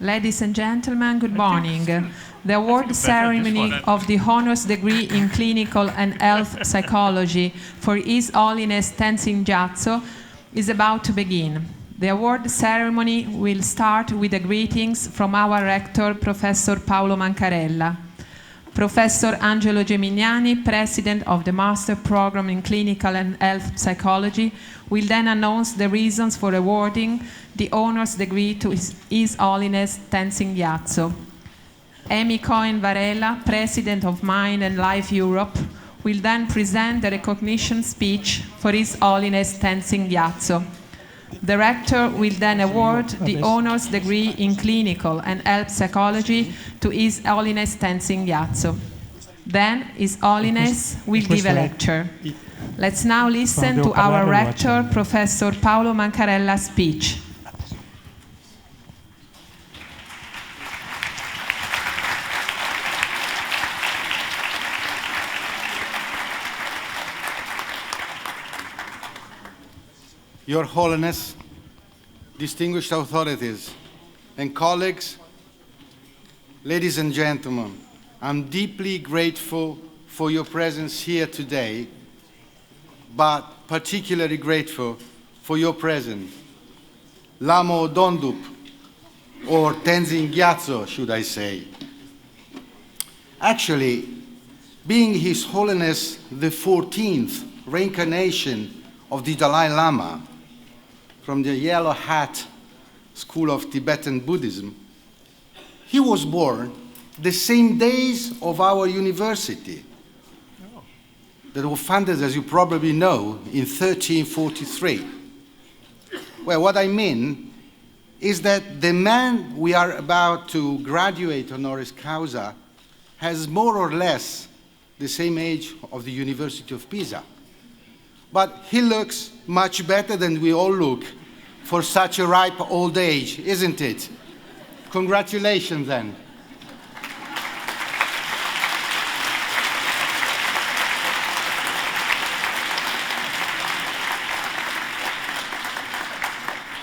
Ladies and gentlemen, good morning. The award ceremony of the Honoris degree in Clinical and Health Psychology for His Holiness Tenzin Gyatso is about to begin. The award ceremony will start with the greetings from our rector, Professor Paloma Karela. Professor Angelo Gemignani, President of the Master Program in Clinical and Health Psychology, will then announce the reasons for awarding the Honours degree to His Holiness Tenzin Gyatso. Amy Cohen Varela, President of Mind and Life Europe, will then present the recognition speech for His Holiness Tenzin Gyatso. The rector will then award the Honours degree in Clinical and Health Psychology to His Holiness Tenzin Gyatso. Then His Holiness will give a lecture. Let's now listen to our rector, Professor Paolo Mancarella's speech. Your Holiness, distinguished authorities, and colleagues, ladies and gentlemen, I'm deeply grateful for your presence here today, but particularly grateful for your presence. Lamo Dondup, or Tenzin Gyatso, should I say. Actually, being His Holiness the 14th reincarnation of the Dalai Lama, from the Yellow Hat School of Tibetan Buddhism, he was born the same days of our university that were founded, as you probably know, in 1343. Well, what I mean is that the man we are about to graduate honoris causa has more or less the same age of the University of Pisa. But he looks much better than we all look for such a ripe old age, isn't it? Congratulations, then.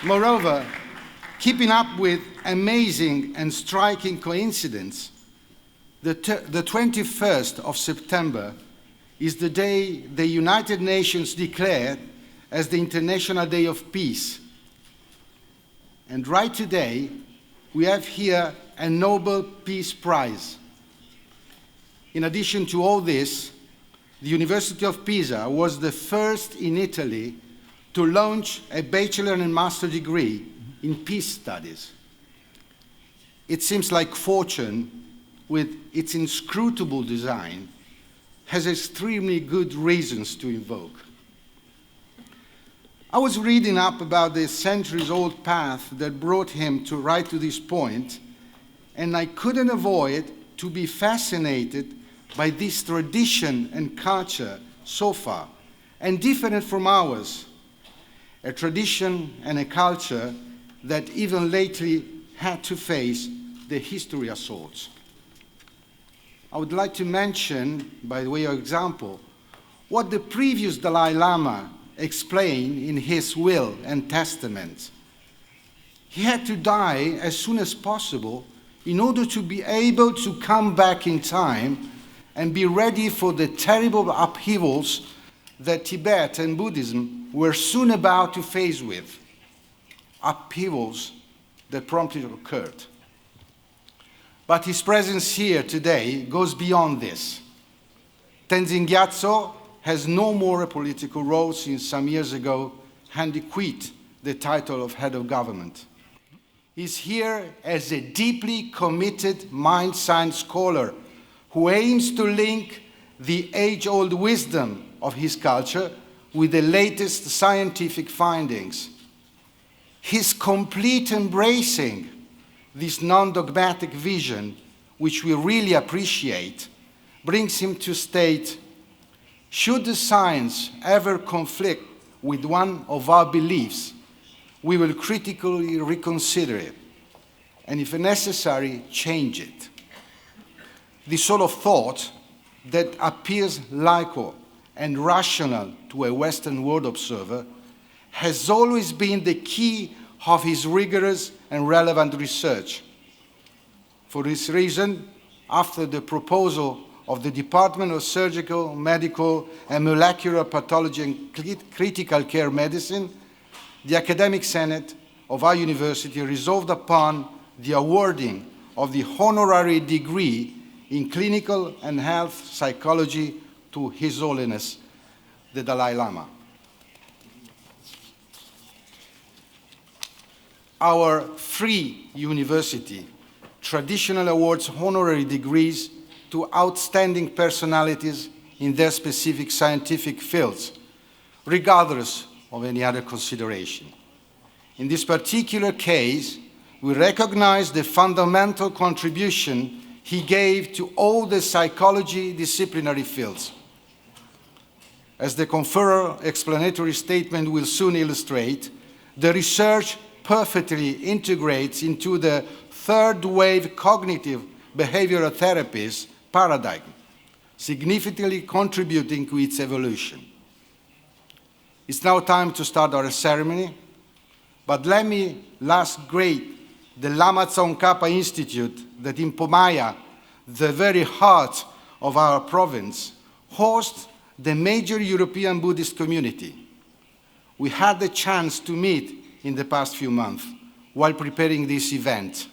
Moreover, keeping up with amazing and striking coincidence, the 21st of September is the day the United Nations declared as the International Day of Peace. And right today, we have here a Nobel Peace Prize. In addition to all this, the University of Pisa was the first in Italy to launch a bachelor and master degree in peace studies. It seems like fortune, with its inscrutable design, has extremely good reasons to invoke. I was reading up about the centuries-old path that brought him right to this point, and I couldn't avoid to be fascinated by this tradition and culture so far, and different from ours, a tradition and a culture that even lately had to face the history assaults. I would like to mention, by the way of example, what the previous Dalai Lama explained in his will and testament. He had to die as soon as possible in order to be able to come back in time and be ready for the terrible upheavals that Tibet and Buddhism were soon about to face with, upheavals that promptly occurred. But his presence here today goes beyond this. Tenzin Gyatso has no more a political role since some years ago he quit the title of head of government. He's here as a deeply committed mind-science scholar who aims to link the age-old wisdom of his culture with the latest scientific findings. His complete embracing this non-dogmatic vision, which we really appreciate, brings him to state, Should the science ever conflict with one of our beliefs, we will critically reconsider it, and if necessary, change it. The sort of thought that appears logical and rational to a Western world observer has always been the key of his rigorous and relevant research. For this reason, after the proposal of the Department of Surgical, Medical, and Molecular Pathology and Critical Care Medicine, the Academic Senate of our university resolved upon the awarding of the honorary degree in Clinical and Health Psychology to His Holiness, the Dalai Lama. Our free university traditionally awards honorary degrees to outstanding personalities in their specific scientific fields, regardless of any other consideration. In this particular case, we recognize the fundamental contribution he gave to all the psychology disciplinary fields. As the conferrer explanatory statement will soon illustrate, the research perfectly integrates into the third wave cognitive behavioral therapies paradigm, significantly contributing to its evolution. It's now time to start our ceremony, but let me last greet the Lama Tsongkhapa Institute that in Pomaya, the very heart of our province, hosts the major European Buddhist community. We had the chance to meet in the past few months while preparing this event.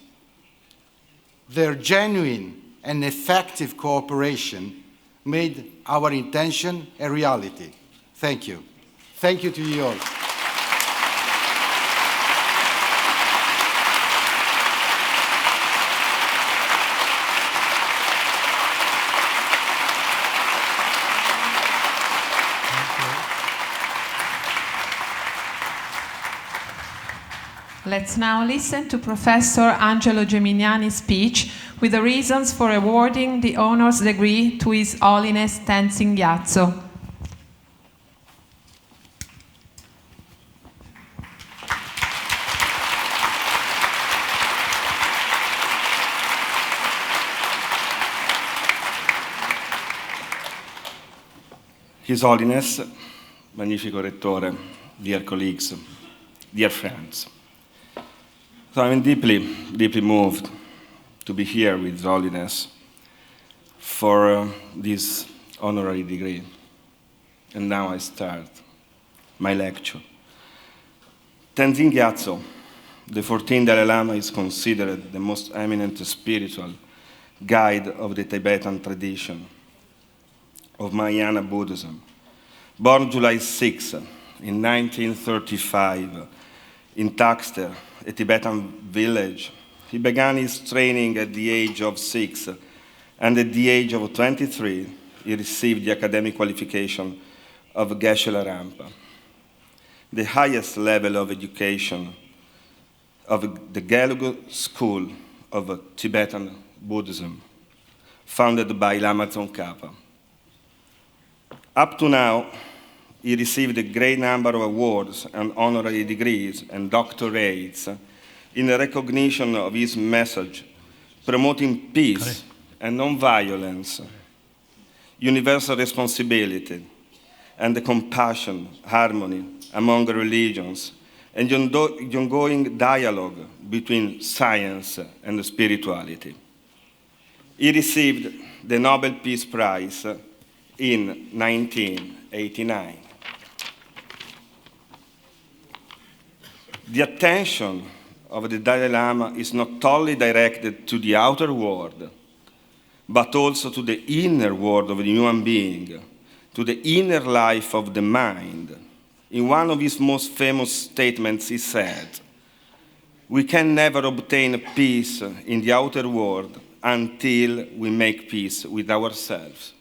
Their genuine and effective cooperation made our intention a reality. Thank you. Thank you to you all. Let's now listen to Professor Angelo Geminiani's speech with the reasons for awarding the honors degree to His Holiness Tenzin Gyatso. His Holiness, Magnifico Rettore, dear colleagues, dear friends. So I'm deeply moved to be here with His Holiness for this honorary degree. And now I start my lecture. Tenzin Gyatso, the 14th Dalai Lama, is considered the most eminent spiritual guide of the Tibetan tradition of Mahayana Buddhism. Born July 6 in 1935 in Takster, a Tibetan village, he began his training at the age of 6, and at the age of 23, he received the academic qualification of Geshe-la Rampa, the highest level of education of the Gelug School of Tibetan Buddhism, founded by Lama Tsongkhapa. Up to now, he received a great number of awards and honorary degrees and doctorates in recognition of his message, promoting peace and non-violence, universal responsibility, and the compassion, harmony among religions, and the ongoing dialogue between science and spirituality. He received the Nobel Peace Prize in 1989. The attention of the Dalai Lama is not only directed to the outer world, but also to the inner world of the human being, to the inner life of the mind. In one of his most famous statements, he said, "We can never obtain peace in the outer world until we make peace with ourselves."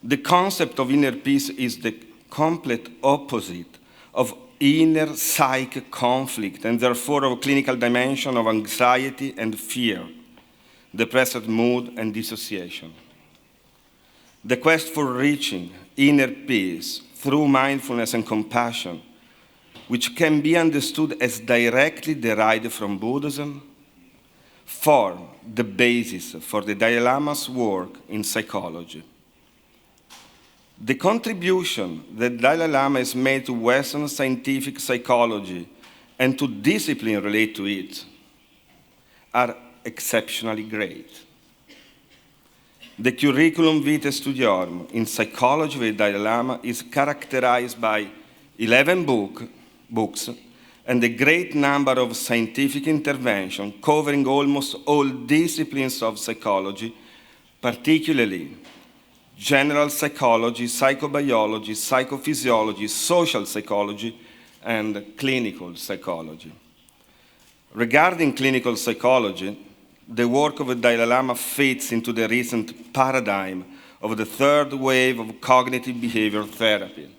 The concept of inner peace is the complete opposite of inner psychic conflict, and therefore of a clinical dimension of anxiety and fear, depressed mood and dissociation. The quest for reaching inner peace through mindfulness and compassion, which can be understood as directly derived from Buddhism, form the basis for the Dalai Lama's work in psychology. The contribution that Dalai Lama has made to Western scientific psychology and to discipline related to it are exceptionally great. The curriculum vitae studiorum in psychology with Dalai Lama is characterized by 11 books and a great number of scientific interventions covering almost all disciplines of psychology, particularly general psychology, psychobiology, psychophysiology, social psychology, and clinical psychology. Regarding clinical psychology, the work of the Dalai Lama fits into the recent paradigm of the third wave of cognitive behavior therapy,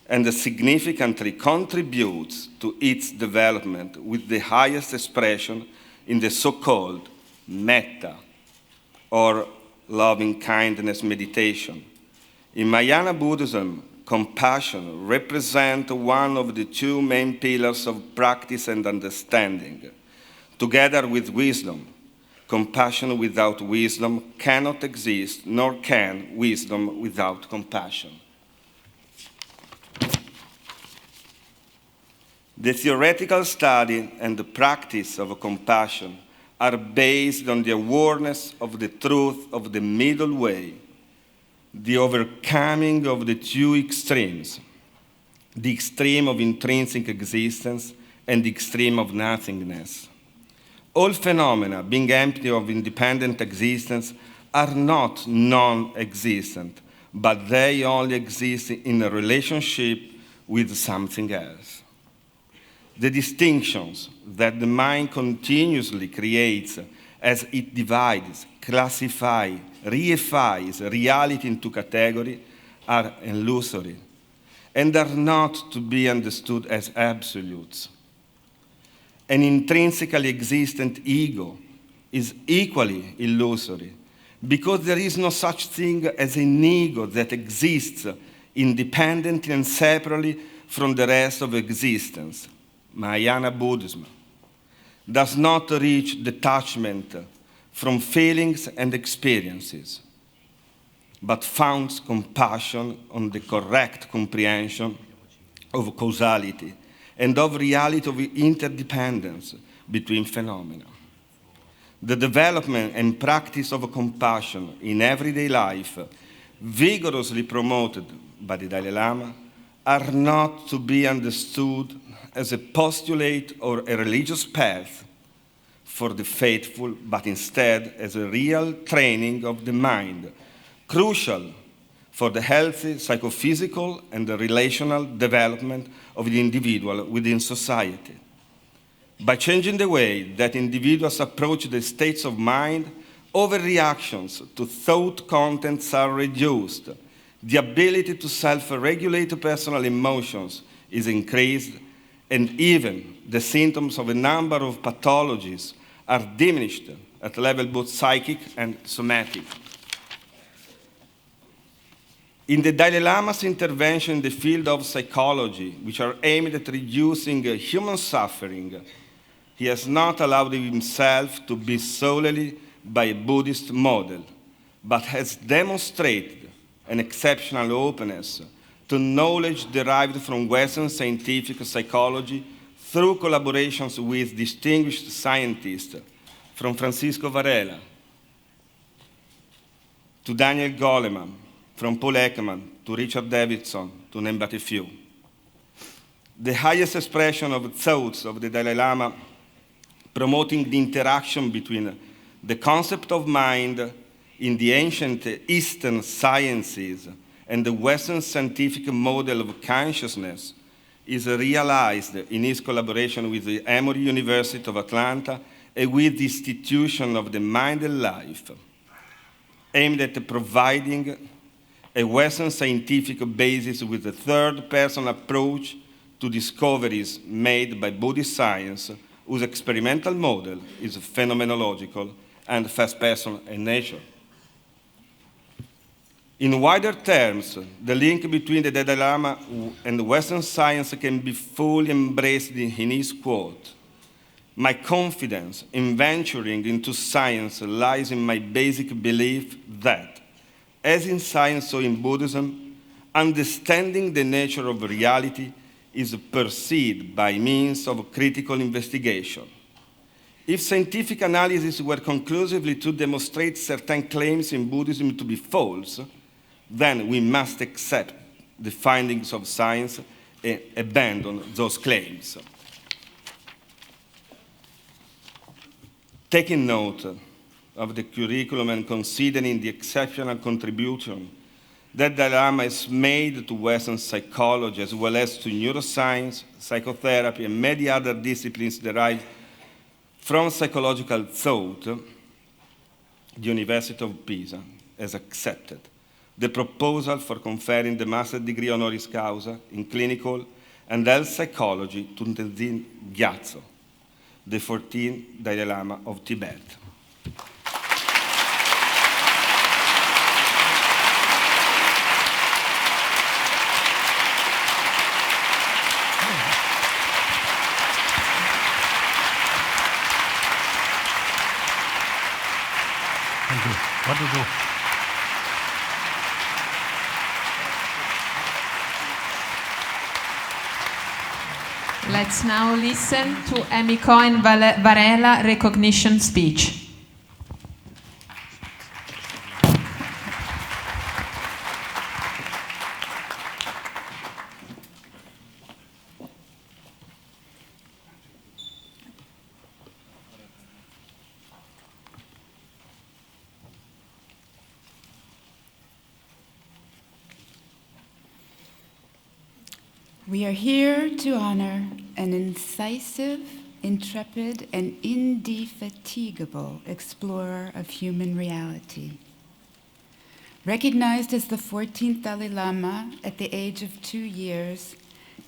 and significantly contributes to its development with the highest expression in the so-called metta, or loving kindness meditation. In Mahayana Buddhism, compassion represents one of the two main pillars of practice and understanding. Together with wisdom, compassion without wisdom cannot exist, nor can wisdom without compassion. The theoretical study and the practice of compassion are based on the awareness of the truth of the middle way, the overcoming of the two extremes, the extreme of intrinsic existence and the extreme of nothingness. All phenomena, being empty of independent existence, are not non-existent, but they only exist in a relationship with something else. The distinctions that the mind continuously creates as it divides, classifies, reifies reality into categories are illusory and are not to be understood as absolutes. An intrinsically existent ego is equally illusory because there is no such thing as an ego that exists independently and separately from the rest of existence. Mahayana Buddhism does not reach detachment from feelings and experiences, but founds compassion on the correct comprehension of causality and of reality of interdependence between phenomena. The development and practice of compassion in everyday life, vigorously promoted by the Dalai Lama, are not to be understood as a postulate or a religious path for the faithful, but instead as a real training of the mind, crucial for the healthy psychophysical and the relational development of the individual within society. By changing the way that individuals approach the states of mind, overreactions to thought contents are reduced, the ability to self-regulate personal emotions is increased, and even the symptoms of a number of pathologies are diminished at level both psychic and somatic. In the Dalai Lama's intervention in the field of psychology, which are aimed at reducing human suffering, he has not allowed himself to be solely by a Buddhist model, but has demonstrated an exceptional openness to knowledge derived from Western scientific psychology through collaborations with distinguished scientists, from Francisco Varela to Daniel Goleman, from Paul Ekman to Richard Davidson, to name but a few. The highest expression of thoughts of the Dalai Lama promoting the interaction between the concept of mind in the ancient Eastern sciences and the Western scientific model of consciousness is realized in his collaboration with the Emory University of Atlanta and with the Institution of the Mind and Life, aimed at providing a Western scientific basis with a third-person approach to discoveries made by Buddhist science, whose experimental model is phenomenological and first-person in nature. In wider terms, the link between the Dalai Lama and Western science can be fully embraced in his quote. My confidence in venturing into science lies in my basic belief that, as in science so in Buddhism, understanding the nature of reality is perceived by means of critical investigation. If scientific analysis were conclusively to demonstrate certain claims in Buddhism to be false, then we must accept the findings of science and abandon those claims. Taking note of the curriculum and considering the exceptional contribution that Dalai Lama has made to Western psychology as well as to neuroscience, psychotherapy, and many other disciplines derived from psychological thought, the University of Pisa has accepted the proposal for conferring the master's degree honoris causa in clinical and health psychology to Tenzin Gyatso, the 14th Dalai Lama of Tibet. Thank you. What to do? Let's now listen to Amy Cohen Varela recognition speech. We are here to honor an incisive, intrepid, and indefatigable explorer of human reality. Recognized as the 14th Dalai Lama at the age of 2 years,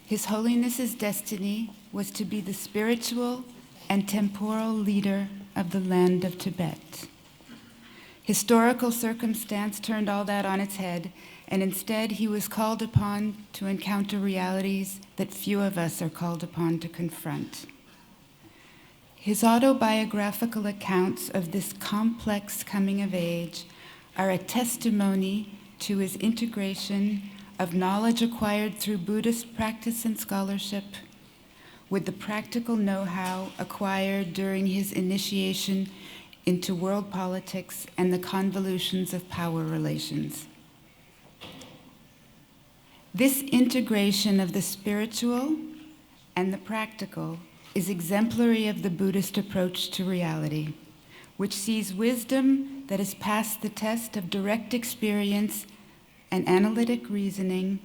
His Holiness's destiny was to be the spiritual and temporal leader of the land of Tibet. Historical circumstance turned all that on its head, and instead he was called upon to encounter realities that few of us are called upon to confront. His autobiographical accounts of this complex coming of age are a testimony to his integration of knowledge acquired through Buddhist practice and scholarship with the practical know-how acquired during his initiation into world politics and the convolutions of power relations. This integration of the spiritual and the practical is exemplary of the Buddhist approach to reality, which sees wisdom that has passed the test of direct experience and analytic reasoning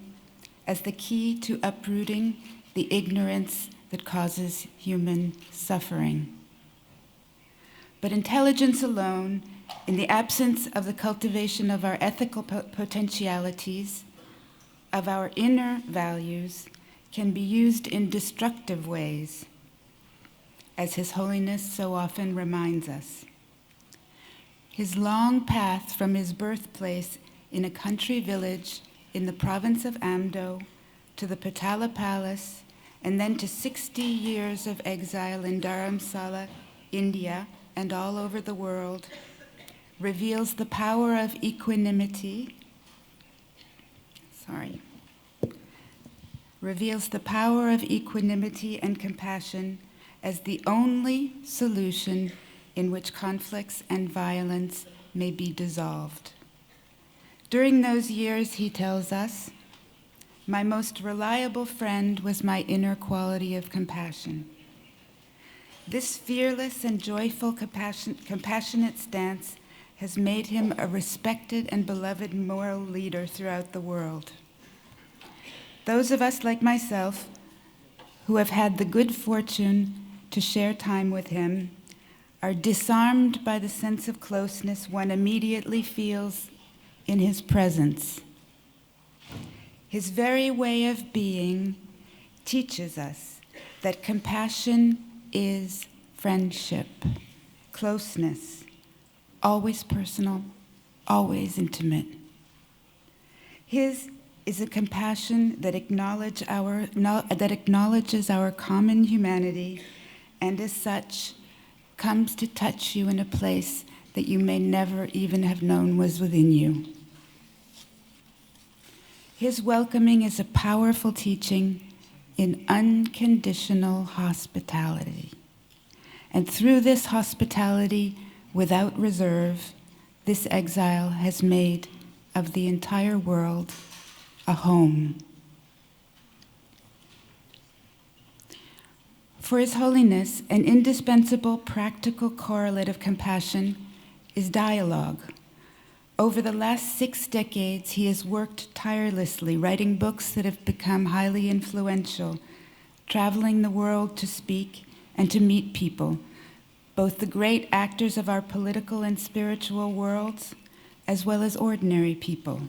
as the key to uprooting the ignorance that causes human suffering. But intelligence alone, in the absence of the cultivation of our ethical potentialities, of our inner values, can be used in destructive ways, as His Holiness so often reminds us. His long path from his birthplace in a country village in the province of Amdo to the Patala Palace, and then to 60 years of exile in Dharamsala, India, and all over the world, reveals the power of equanimity. Reveals the power of equanimity and compassion as the only solution in which conflicts and violence may be dissolved. During those years, he tells us, my most reliable friend was my inner quality of compassion. This fearless and joyful compassionate stance has made him a respected and beloved moral leader throughout the world. Those of us like myself who have had the good fortune to share time with him are disarmed by the sense of closeness one immediately feels in his presence. His very way of being teaches us that compassion is friendship, closeness, always personal, always intimate. His is a compassion that acknowledges our common humanity, and as such, comes to touch you in a place that you may never even have known was within you. His welcoming is a powerful teaching in unconditional hospitality. And through this hospitality, without reserve, this exile has made of the entire world a home. For His Holiness, an indispensable practical correlate of compassion is dialogue. Over the last 6 decades, he has worked tirelessly, writing books that have become highly influential, traveling the world to speak and to meet people, both the great actors of our political and spiritual worlds, as well as ordinary people,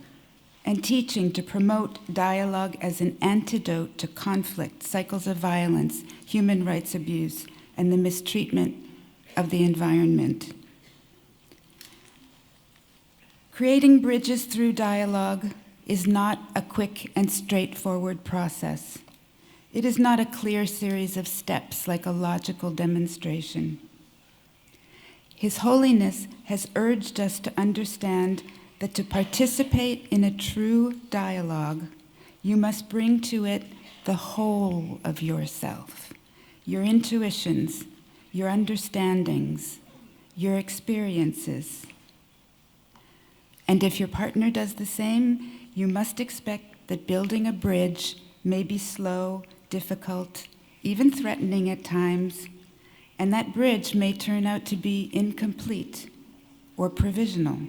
and teaching to promote dialogue as an antidote to conflict, cycles of violence, human rights abuse, and the mistreatment of the environment. Creating bridges through dialogue is not a quick and straightforward process. It is not a clear series of steps like a logical demonstration. His Holiness has urged us to understand that to participate in a true dialogue, you must bring to it the whole of yourself, your intuitions, your understandings, your experiences. And if your partner does the same, you must expect that building a bridge may be slow, difficult, even threatening at times, and that bridge may turn out to be incomplete or provisional.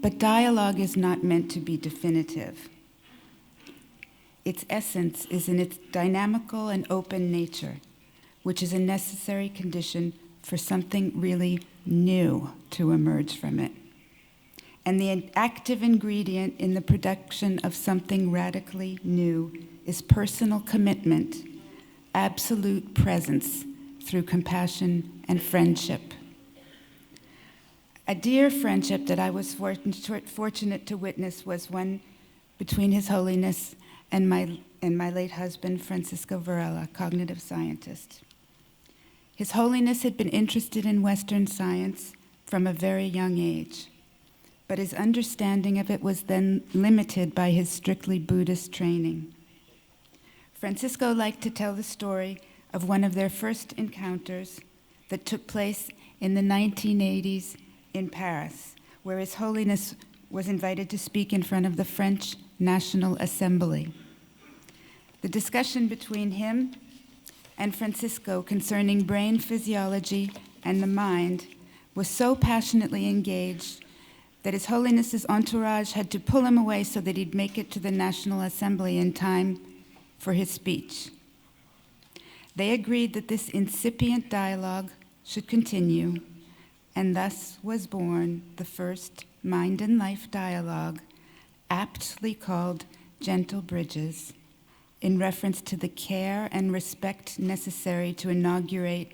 But dialogue is not meant to be definitive. Its essence is in its dynamical and open nature, which is a necessary condition for something really new to emerge from it. And the active ingredient in the production of something radically new is personal commitment, absolute presence through compassion and friendship. A dear friendship that I was fortunate to witness was one between His Holiness and my late husband, Francisco Varela, cognitive scientist. His Holiness had been interested in Western science from a very young age, but his understanding of it was then limited by his strictly Buddhist training. Francisco liked to tell the story of one of their first encounters that took place in the 1980s in Paris, where His Holiness was invited to speak in front of the French National Assembly. The discussion between him and Francisco concerning brain physiology and the mind was so passionately engaged that His Holiness's entourage had to pull him away so that he'd make it to the National Assembly in time for his speech. They agreed that this incipient dialogue should continue, and thus was born the first Mind and Life dialogue, aptly called Gentle Bridges, in reference to the care and respect necessary to inaugurate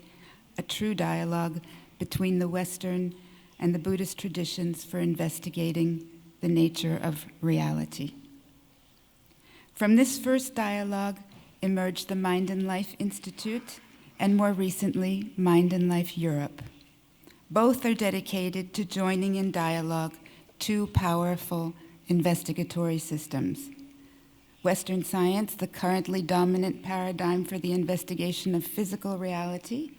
a true dialogue between the Western and the Buddhist traditions for investigating the nature of reality. From this first dialogue emerged the Mind and Life Institute, and more recently, Mind and Life Europe. Both are dedicated to joining in dialogue two powerful investigatory systems. Western science, the currently dominant paradigm for the investigation of physical reality,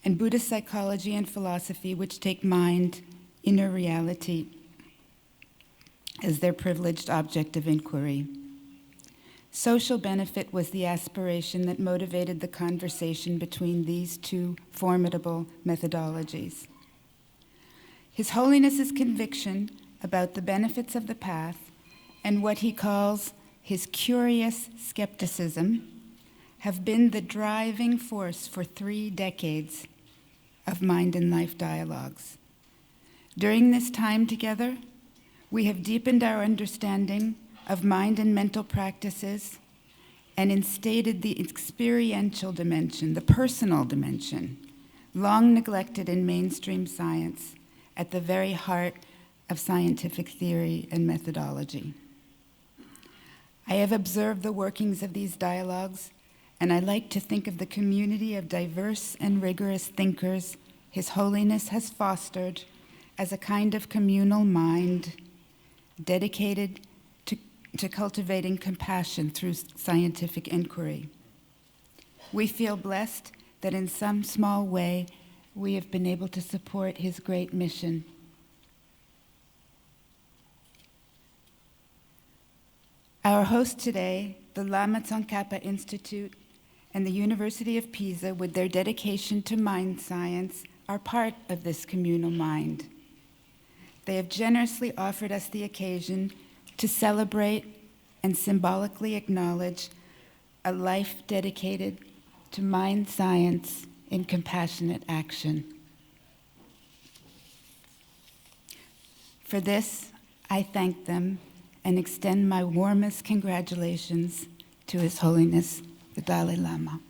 and Buddhist psychology and philosophy, which take mind, inner reality, as their privileged object of inquiry. Social benefit was the aspiration that motivated the conversation between these two formidable methodologies. His Holiness's conviction about the benefits of the path and what he calls his curious skepticism have been the driving force for 3 decades of Mind and Life dialogues. During this time together, we have deepened our understanding of mind and mental practices and instated the experiential dimension, the personal dimension, long neglected in mainstream science, at the very heart of scientific theory and methodology. I have observed the workings of these dialogues, and I like to think of the community of diverse and rigorous thinkers His Holiness has fostered as a kind of communal mind dedicated to cultivating compassion through scientific inquiry. We feel blessed that in some small way we have been able to support his great mission. Our host today, the Lama Tsongkhapa Institute and the University of Pisa, with their dedication to mind science, are part of this communal mind. They have generously offered us the occasion to celebrate and symbolically acknowledge a life dedicated to mind science in compassionate action. For this, I thank them and extend my warmest congratulations to His Holiness, the Dalai Lama.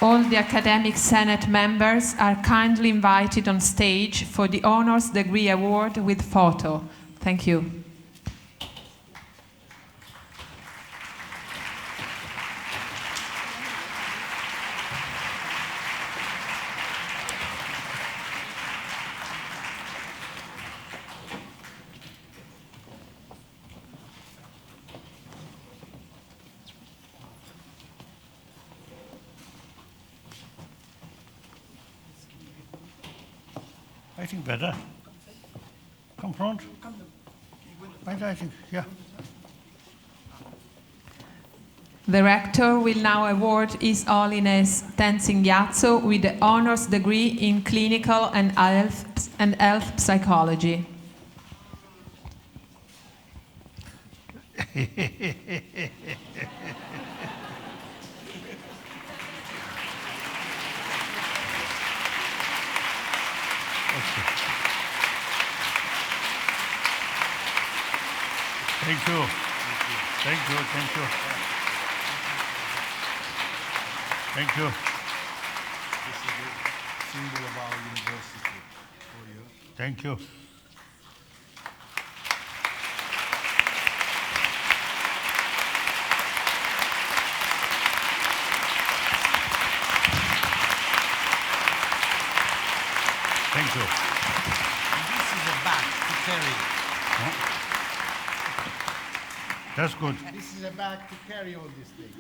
All the academic senate members are kindly invited on stage for the Honoris Degree Award with photo. Thank you. I think better. Come front. I think, yeah. The rector will now award His Holiness Tenzin Gyatso with the Honoris Degree in Clinical and Health Psychology. Thank you. Thank you. Thank you. Thank you. This is the symbol of our university for you. Thank you. Thank you. And this is a bag to carry. Huh? That's good. This is a bag to carry all these things.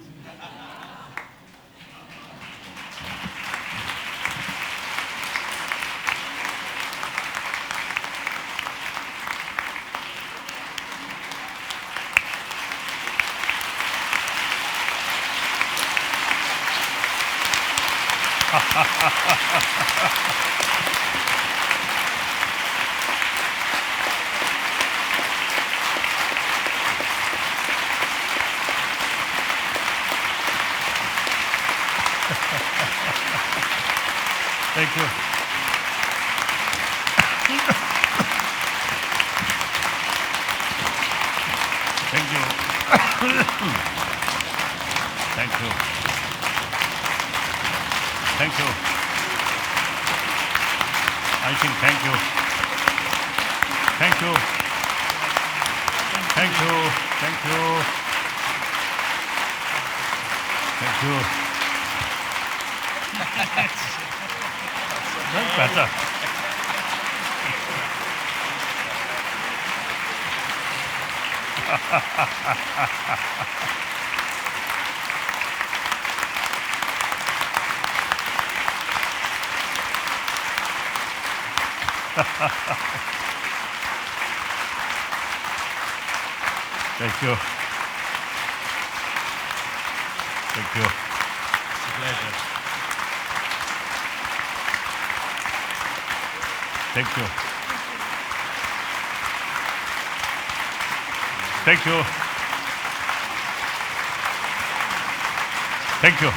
Thank you. Thank you. Thank you. Thank you. I think thank you. Thank you. Thank you. Thank you. Thank you. That's better. Thank you. Thank you. It's a pleasure. Thank you. Thank you. Thank you.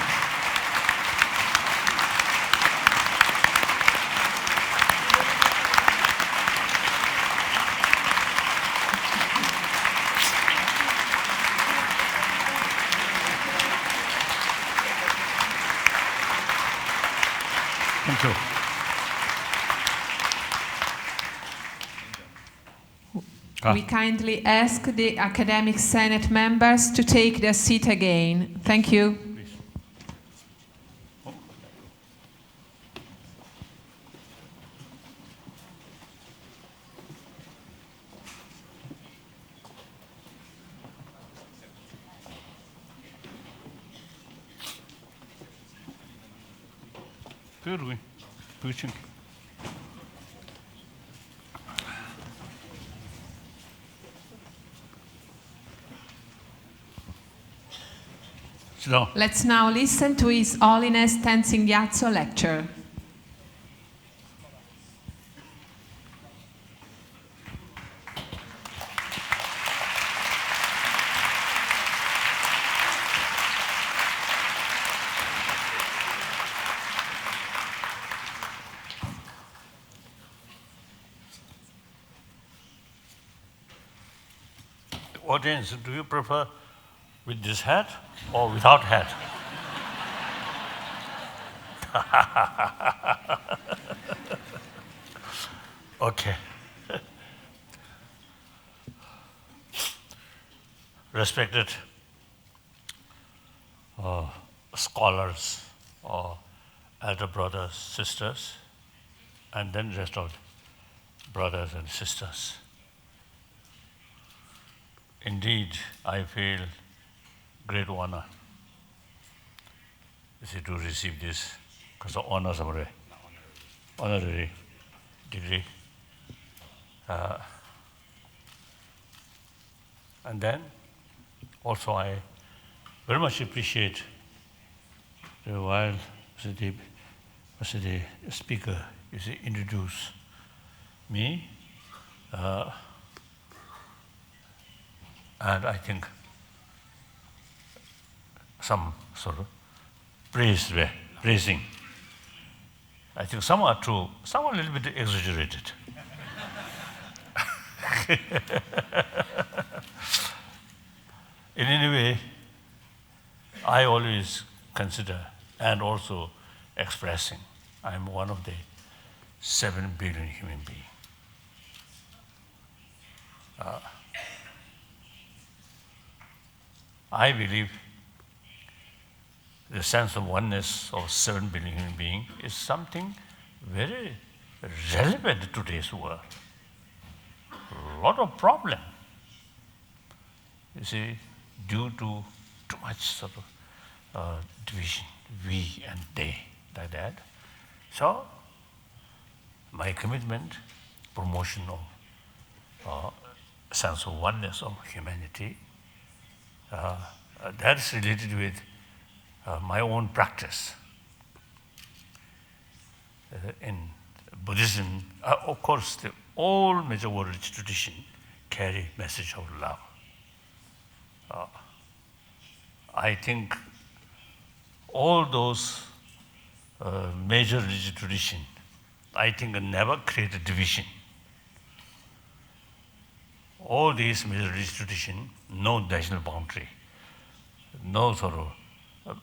Thank you. We kindly ask the academic senate members to take their seat again. Thank you. Good. Preaching. Sit down. Let's now listen to His Holiness Tenzin Gyatso lecture. Audience, do you prefer with this hat or without hat? Okay. Respected scholars or elder brothers, sisters, and then rest of brothers and sisters. Indeed, I feel great honor to receive this because of honors of honorary degree. And then also I very much appreciate while the speaker introduced me. And I think some sort of praising. I think some are true, some are a little bit exaggerated. In any way, I always consider and also expressing I'm one of the 7 billion human beings. I believe the sense of oneness of 7 billion human beings is something very relevant to today's world. A lot of problem, you see, due to too much sort of division, we and they, like that. So, my commitment, promotion of sense of oneness of humanity, that's related with my own practice. In Buddhism, of course, all major world traditions carry message of love. I think all those major religious traditions, I think never created division. All these major religious traditions, no national boundary, no sort of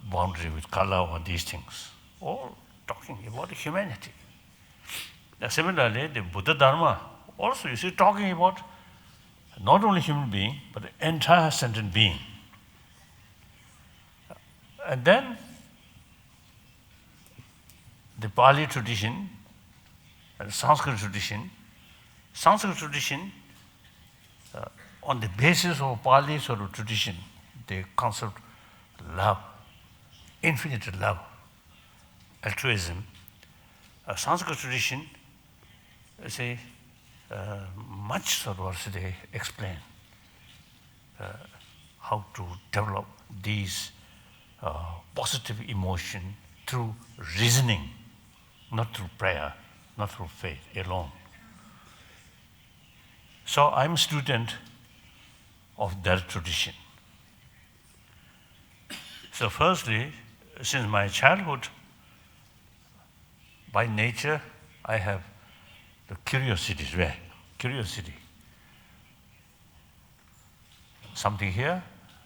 boundary with color or these things, all talking about humanity. Similarly, the Buddha Dharma also, you see, talking about not only human being, but the entire sentient being. And then the Pali tradition and Sanskrit tradition, on the basis of Pali sort of tradition, the concept love, infinite love, altruism, Sanskrit tradition, say, much sort of they explain how to develop these positive emotion through reasoning, not through prayer, not through faith alone. So I'm a student of their tradition. So firstly, since my childhood, by nature, I have the curiosity. Something here,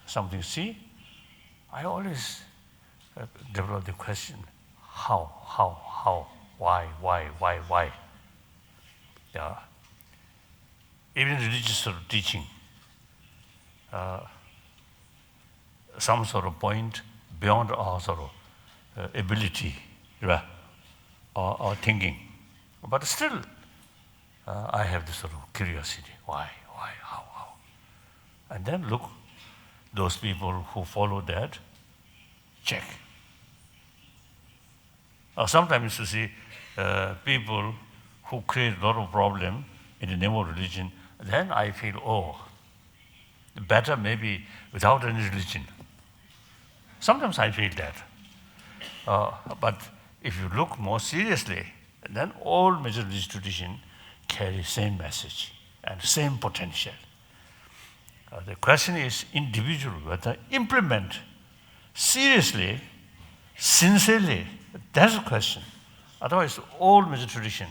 something see. I always develop the question, how, why? Yeah. Even religious sort of teaching, some sort of point beyond our sort of ability, right, or thinking. But still, I have this sort of curiosity. Why, how? And then look, those people who follow that, check. Sometimes you see people who create a lot of problem in the name of religion, then I feel, better maybe without any religion. Sometimes I feel that. But if you look more seriously, then all major religious traditions carry same message and same potential. The question is individual, whether implement seriously, sincerely. That's the question. Otherwise, all major traditions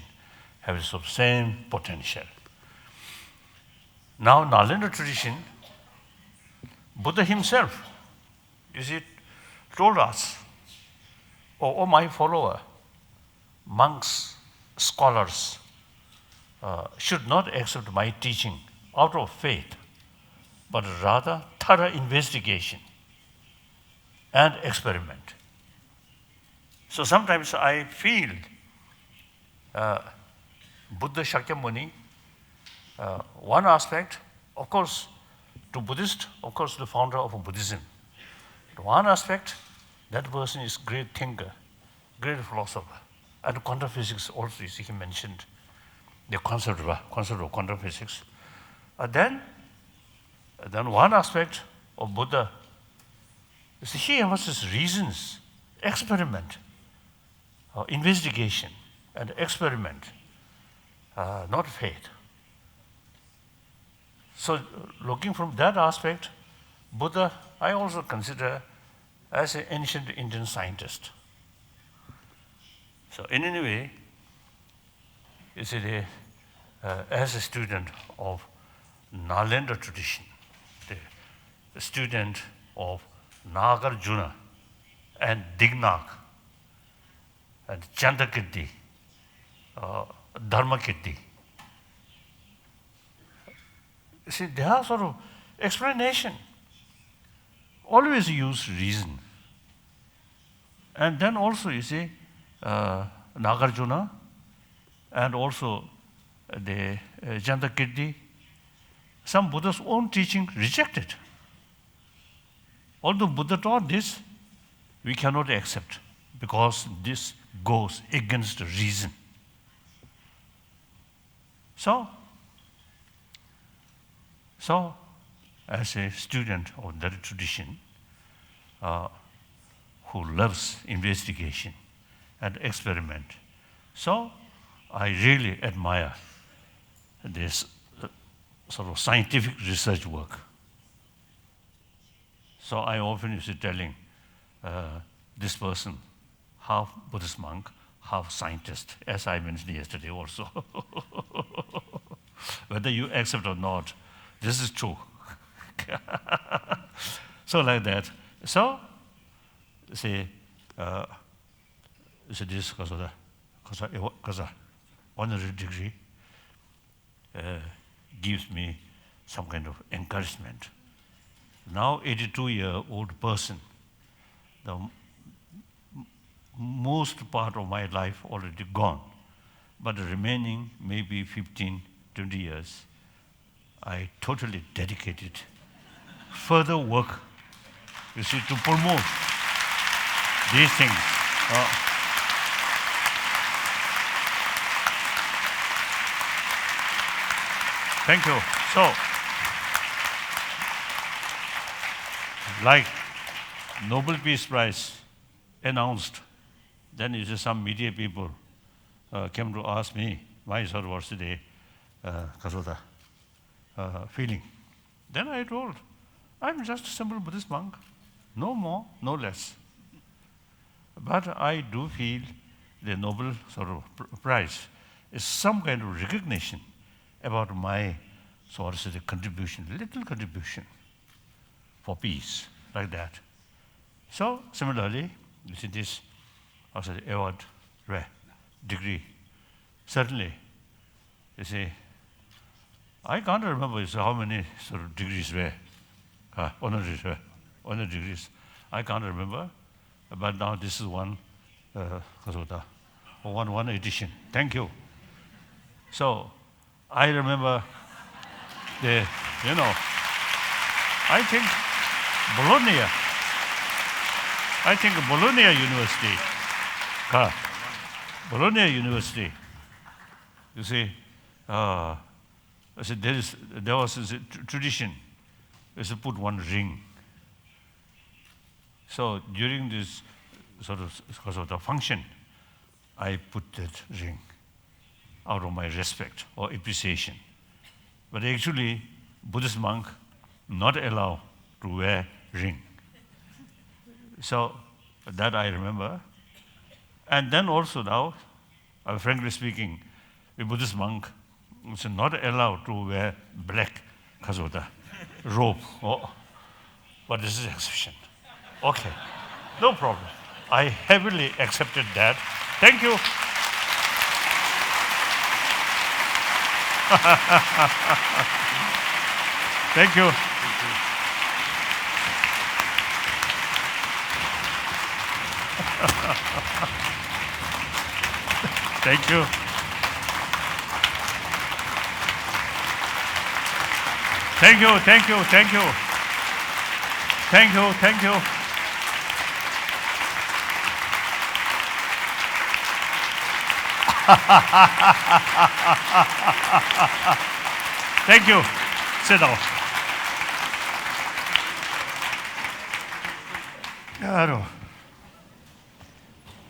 have the sort of same potential. Now, Nalanda tradition, Buddha himself, you see, told us, oh my follower, monks, scholars, should not accept my teaching out of faith, but rather thorough investigation and experiment. So sometimes I feel Buddha Shakyamuni, one aspect, of course, to Buddhist, of course, the founder of Buddhism. One aspect, that person is great thinker, great philosopher. And quantum physics also, you see, he mentioned the concept of quantum physics. Then one aspect of Buddha is he has his reasons, experiment, investigation, and experiment, not faith. So looking from that aspect, Buddha, I also consider as an ancient Indian scientist. So in any way, you see, as a student of Nalanda tradition, the student of Nagarjuna and Dignath and Chandakirti, Dharmakirti. You see, they are sort of explanation. Always use reason. And then also, you see, Nagarjuna and also the Chandakirti, some Buddha's own teaching rejected. Although Buddha taught this, we cannot accept because this goes against reason. So as a student of that tradition who loves investigation and experiment, so I really admire this sort of scientific research work. So I often used to telling this person, half Buddhist monk, half scientist, as I mentioned yesterday also. Whether you accept or not, this is true. So like that. So, say, this Causa honorary degree gives me some kind of encouragement. Now, 82-year-old person, the most part of my life already gone, but the remaining maybe 15, 20 years, I totally dedicated further work, you see, to promote these things. Thank you. So, like Nobel Peace Prize announced, then you see some media people came to ask me, my sort of what's the feeling. Then I told, I'm just a simple Buddhist monk, no more, no less. But I do feel the Nobel sort of prize is some kind of recognition about my sort of the contribution, little contribution for peace, like that. So similarly, you see this also the award, degree. Certainly, you see, I can't remember how many sort of degrees were, honor degrees. I can't remember, but now this is one edition. Thank you. So I remember I think Bologna University, you see, there was a tradition is to put one ring. So during this sort of the function, I put that ring out of my respect or appreciation. But actually, Buddhist monk not allowed to wear ring. So that I remember. And then also now, frankly speaking, a Buddhist monk is not allowed to wear black robe. Oh, but this is exception. Okay, no problem. I heavily accepted that. Thank you. Thank you. Thank you. Thank you, thank you, thank you. Thank you, thank you. Thank you. Sit down.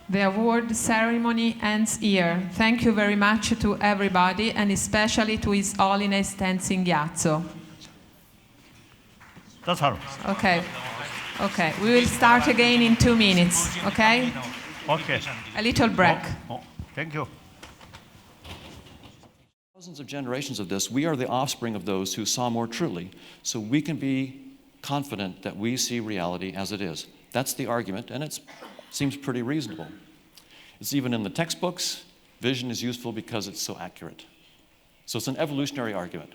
The award ceremony ends here. Thank you very much to everybody, and especially to His Holiness Tenzin Gyatso. That's her. Okay. Okay. We will start again in 2 minutes. Okay? Okay. A little break. Thank you. Thousands of generations of this, we are the offspring of those who saw more truly, so we can be confident that we see reality as it is. That's the argument, and it seems pretty reasonable. It's even in the textbooks. Vision is useful because it's so accurate. So it's an evolutionary argument.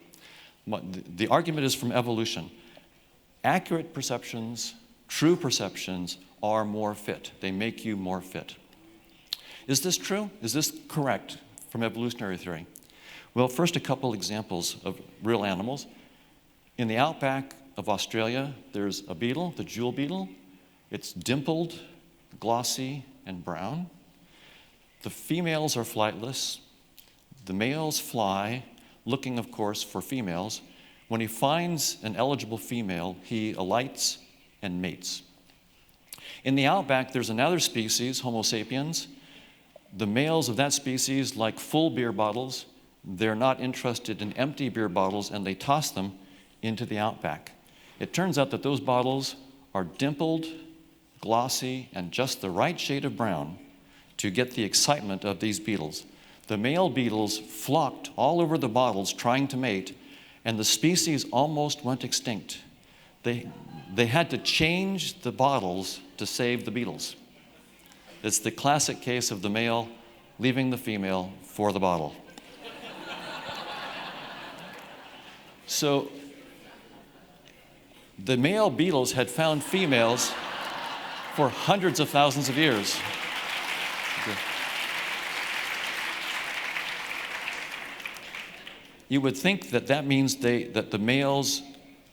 The argument is from evolution. Accurate perceptions, true perceptions, are more fit. They make you more fit. Is this true? Is this correct from evolutionary theory? Well, first, a couple examples of real animals. In the outback of Australia, there's a beetle, the jewel beetle. It's dimpled, glossy, and brown. The females are flightless. The males fly, looking, of course, for females. When he finds an eligible female, he alights and mates. In the outback, there's another species, Homo sapiens. The males of that species like full beer bottles. They're not interested in empty beer bottles, and they toss them into the outback. It turns out that those bottles are dimpled, glossy, and just the right shade of brown to get the excitement of these beetles. The male beetles flocked all over the bottles trying to mate, and the species almost went extinct. They had to change the bottles to save the beetles. It's the classic case of the male leaving the female for the bottle. So the male beetles had found females for hundreds of thousands of years. You would think that that means that the males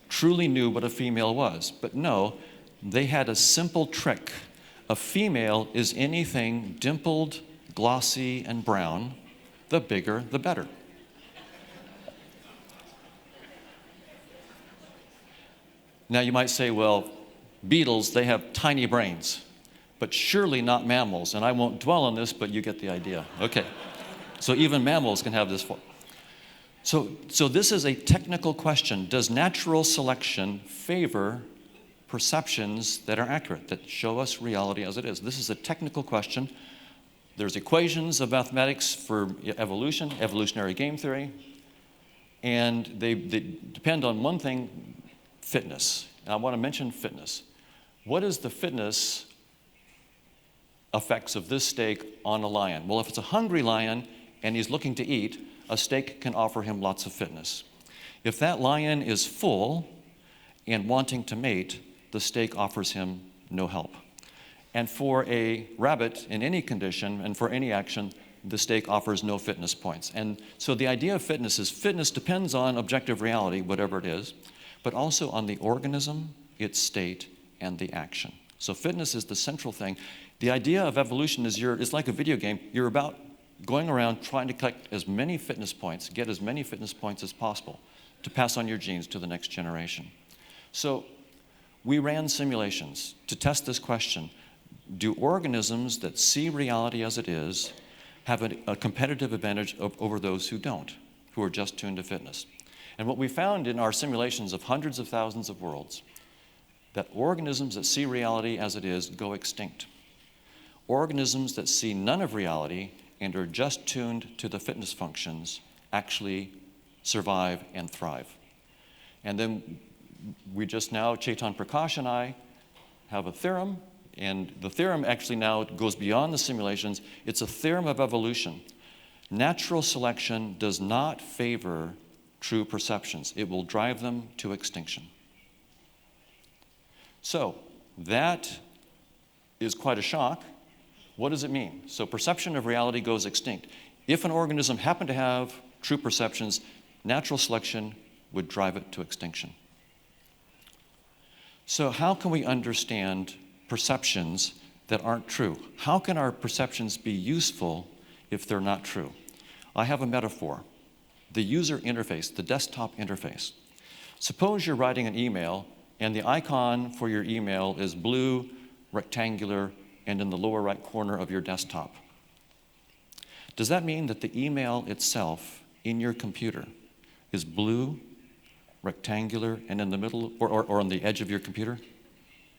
truly knew what a female was, but no, they had a simple trick. A female is anything dimpled, glossy, and brown. The bigger, the better. Now you might say, well, beetles, they have tiny brains, but surely not mammals. And I won't dwell on this, but you get the idea. Okay, so even mammals can have this. So this is a technical question. Does natural selection favor perceptions that are accurate, that show us reality as it is? This is a technical question. There's equations of mathematics for evolution, evolutionary game theory, and they depend on one thing, fitness. And I want to mention fitness. What is the fitness effects of this steak on a lion? Well, if it's a hungry lion and he's looking to eat, a steak can offer him lots of fitness. If that lion is full and wanting to mate, the steak offers him no help. And for a rabbit in any condition and for any action, the steak offers no fitness points. And so the idea of fitness is fitness depends on objective reality, whatever it is, but also on the organism, its state, and the action. So fitness is the central thing. The idea of evolution is it's like a video game. You're about going around trying to collect as many fitness points, get as many fitness points as possible to pass on your genes to the next generation. So we ran simulations to test this question. Do organisms that see reality as it is have a competitive advantage over those who don't, who are just tuned to fitness? And what we found in our simulations of hundreds of thousands of worlds, that organisms that see reality as it is go extinct. Organisms that see none of reality and are just tuned to the fitness functions actually survive and thrive. And then we just now, Chetan Prakash and I, have a theorem, and the theorem actually now goes beyond the simulations. It's a theorem of evolution. Natural selection does not favor true perceptions. It will drive them to extinction. So that is quite a shock. What does it mean? So perception of reality goes extinct. If an organism happened to have true perceptions, natural selection would drive it to extinction. So how can we understand perceptions that aren't true? How can our perceptions be useful if they're not true? I have a metaphor. The user interface, the desktop interface. Suppose you're writing an email and the icon for your email is blue, rectangular, and in the lower right corner of your desktop. Does that mean that the email itself in your computer is blue, rectangular, and in the middle or on the edge of your computer?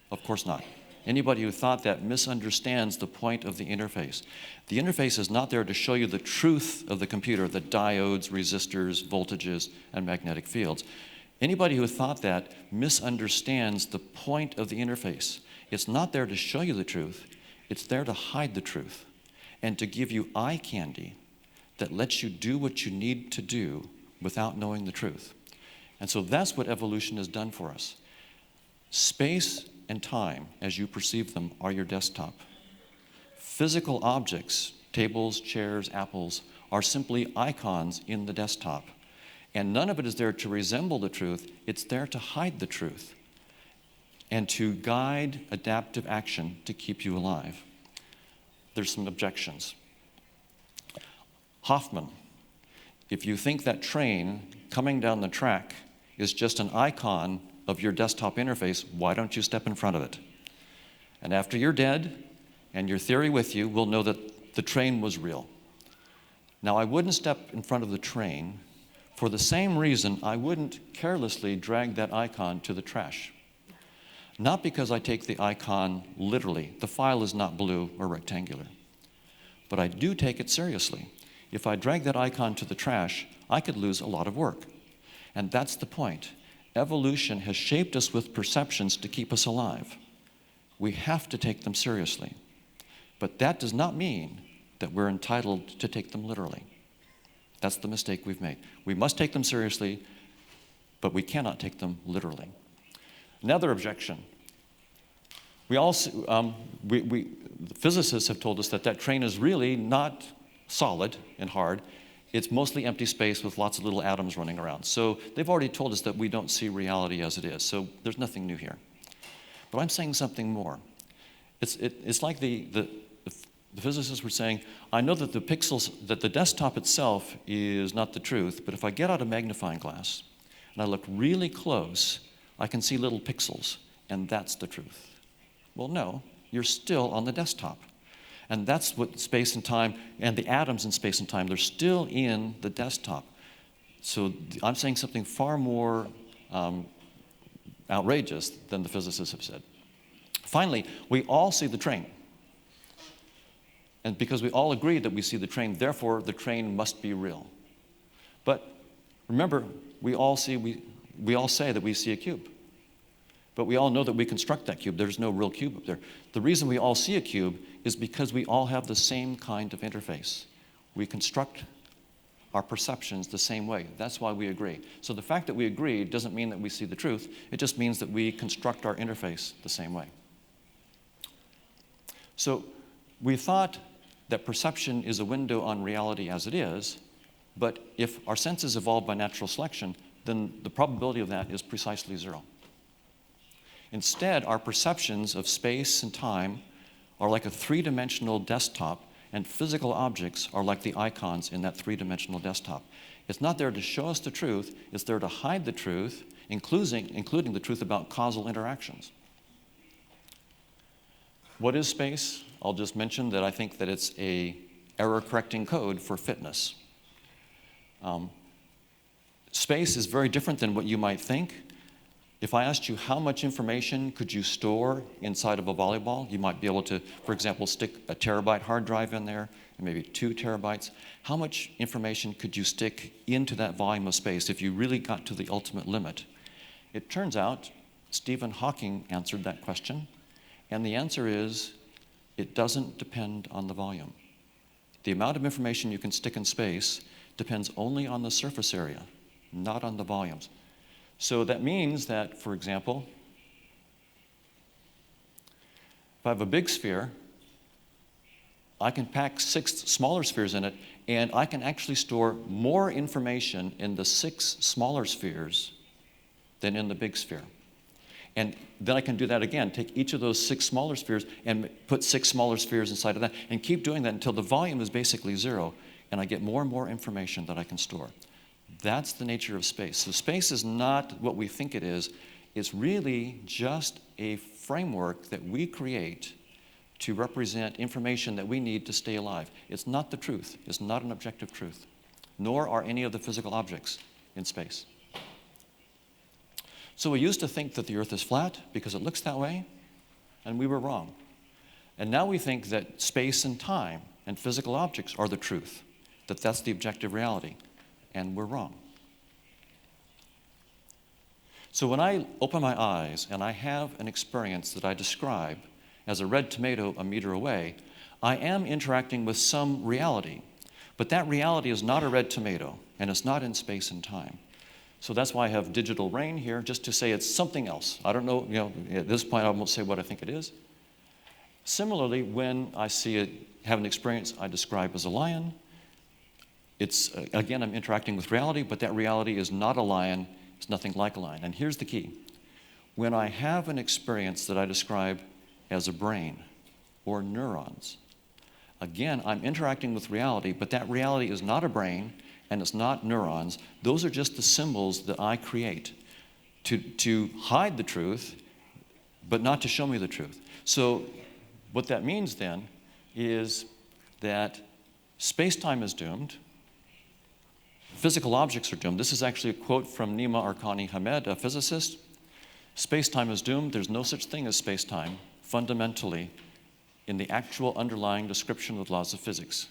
Of course not. Anybody who thought that misunderstands the point of the interface. The interface is not there to show you the truth of the computer, the diodes, resistors, voltages, and magnetic fields. Anybody who thought that misunderstands the point of the interface. It's not there to show you the truth. It's there to hide the truth and to give you eye candy that lets you do what you need to do without knowing the truth. And so that's what evolution has done for us. Space and time, as you perceive them, are your desktop. Physical objects, tables, chairs, apples, are simply icons in the desktop. And none of it is there to resemble the truth. It's there to hide the truth and to guide adaptive action to keep you alive. There's some objections. Hoffman, if you think that train coming down the track is just an icon of your desktop interface, why don't you step in front of it? And after you're dead, and your theory with you, we'll know that the train was real. Now, I wouldn't step in front of the train for the same reason I wouldn't carelessly drag that icon to the trash. Not because I take the icon literally. The file is not blue or rectangular. But I do take it seriously. If I drag that icon to the trash, I could lose a lot of work. And that's the point. Evolution has shaped us with perceptions to keep us alive. We have to take them seriously. But that does not mean that we're entitled to take them literally. That's the mistake we've made. We must take them seriously, but we cannot take them literally. Another objection. The physicists have told us that train is really not solid and hard. It's mostly empty space with lots of little atoms running around. So they've already told us that we don't see reality as it is. So there's nothing new here. But I'm saying something more. It's like the physicists were saying, I know that the pixels, that the desktop itself is not the truth, but if I get out a magnifying glass and I look really close, I can see little pixels, and that's the truth. Well, no, you're still on the desktop. And that's what space and time, and the atoms in space and time, they're still in the desktop. So I'm saying something far more outrageous than the physicists have said. Finally, we all see the train. And because we all agree that we see the train, therefore the train must be real. But remember, we all say that we see a cube. But we all know that we construct that cube. There's no real cube up there. The reason we all see a cube is because we all have the same kind of interface. We construct our perceptions the same way. That's why we agree. So the fact that we agree doesn't mean that we see the truth. It just means that we construct our interface the same way. So we thought that perception is a window on reality as it is, but if our senses evolved by natural selection, then the probability of that is precisely 0. Instead, our perceptions of space and time are like a 3-dimensional desktop, and physical objects are like the icons in that 3-dimensional desktop. It's not there to show us the truth, it's there to hide the truth, including the truth about causal interactions. What is space? I'll just mention that I think that it's a error-correcting code for fitness. Space is very different than what you might think. If I asked you how much information could you store inside of a volleyball, you might be able to, for example, stick a terabyte hard drive in there, and maybe 2 terabytes. How much information could you stick into that volume of space if you really got to the ultimate limit? It turns out Stephen Hawking answered that question, and the answer is it doesn't depend on the volume. The amount of information you can stick in space depends only on the surface area, not on the volumes. So that means that, for example, if I have a big sphere, I can pack 6 smaller spheres in it, and I can actually store more information in the 6 smaller spheres than in the big sphere. And then I can do that again, take each of those 6 smaller spheres and put 6 smaller spheres inside of that, and keep doing that until the volume is basically 0, and I get more and more information that I can store. That's the nature of space. So space is not what we think it is. It's really just a framework that we create to represent information that we need to stay alive. It's not the truth. It's not an objective truth, nor are any of the physical objects in space. So we used to think that the Earth is flat because it looks that way, and we were wrong. And now we think that space and time and physical objects are the truth, that that's the objective reality. And we're wrong. So when I open my eyes and I have an experience that I describe as a red tomato a meter away, I am interacting with some reality. But that reality is not a red tomato, and it's not in space and time. So that's why I have digital rain here, just to say it's something else. I don't know, at this point I won't say what I think it is. Similarly, when I have an experience I describe as a lion, again, I'm interacting with reality, but that reality is not a lion. It's nothing like a lion. And here's the key. When I have an experience that I describe as a brain or neurons, again, I'm interacting with reality, but that reality is not a brain and it's not neurons. Those are just the symbols that I create to hide the truth, but not to show me the truth. So what that means then is that space-time is doomed. Physical objects are doomed. This is actually a quote from Nima Arkani Hamed, a physicist. Space-time is doomed. There's no such thing as space-time, fundamentally, in the actual underlying description of the laws of physics.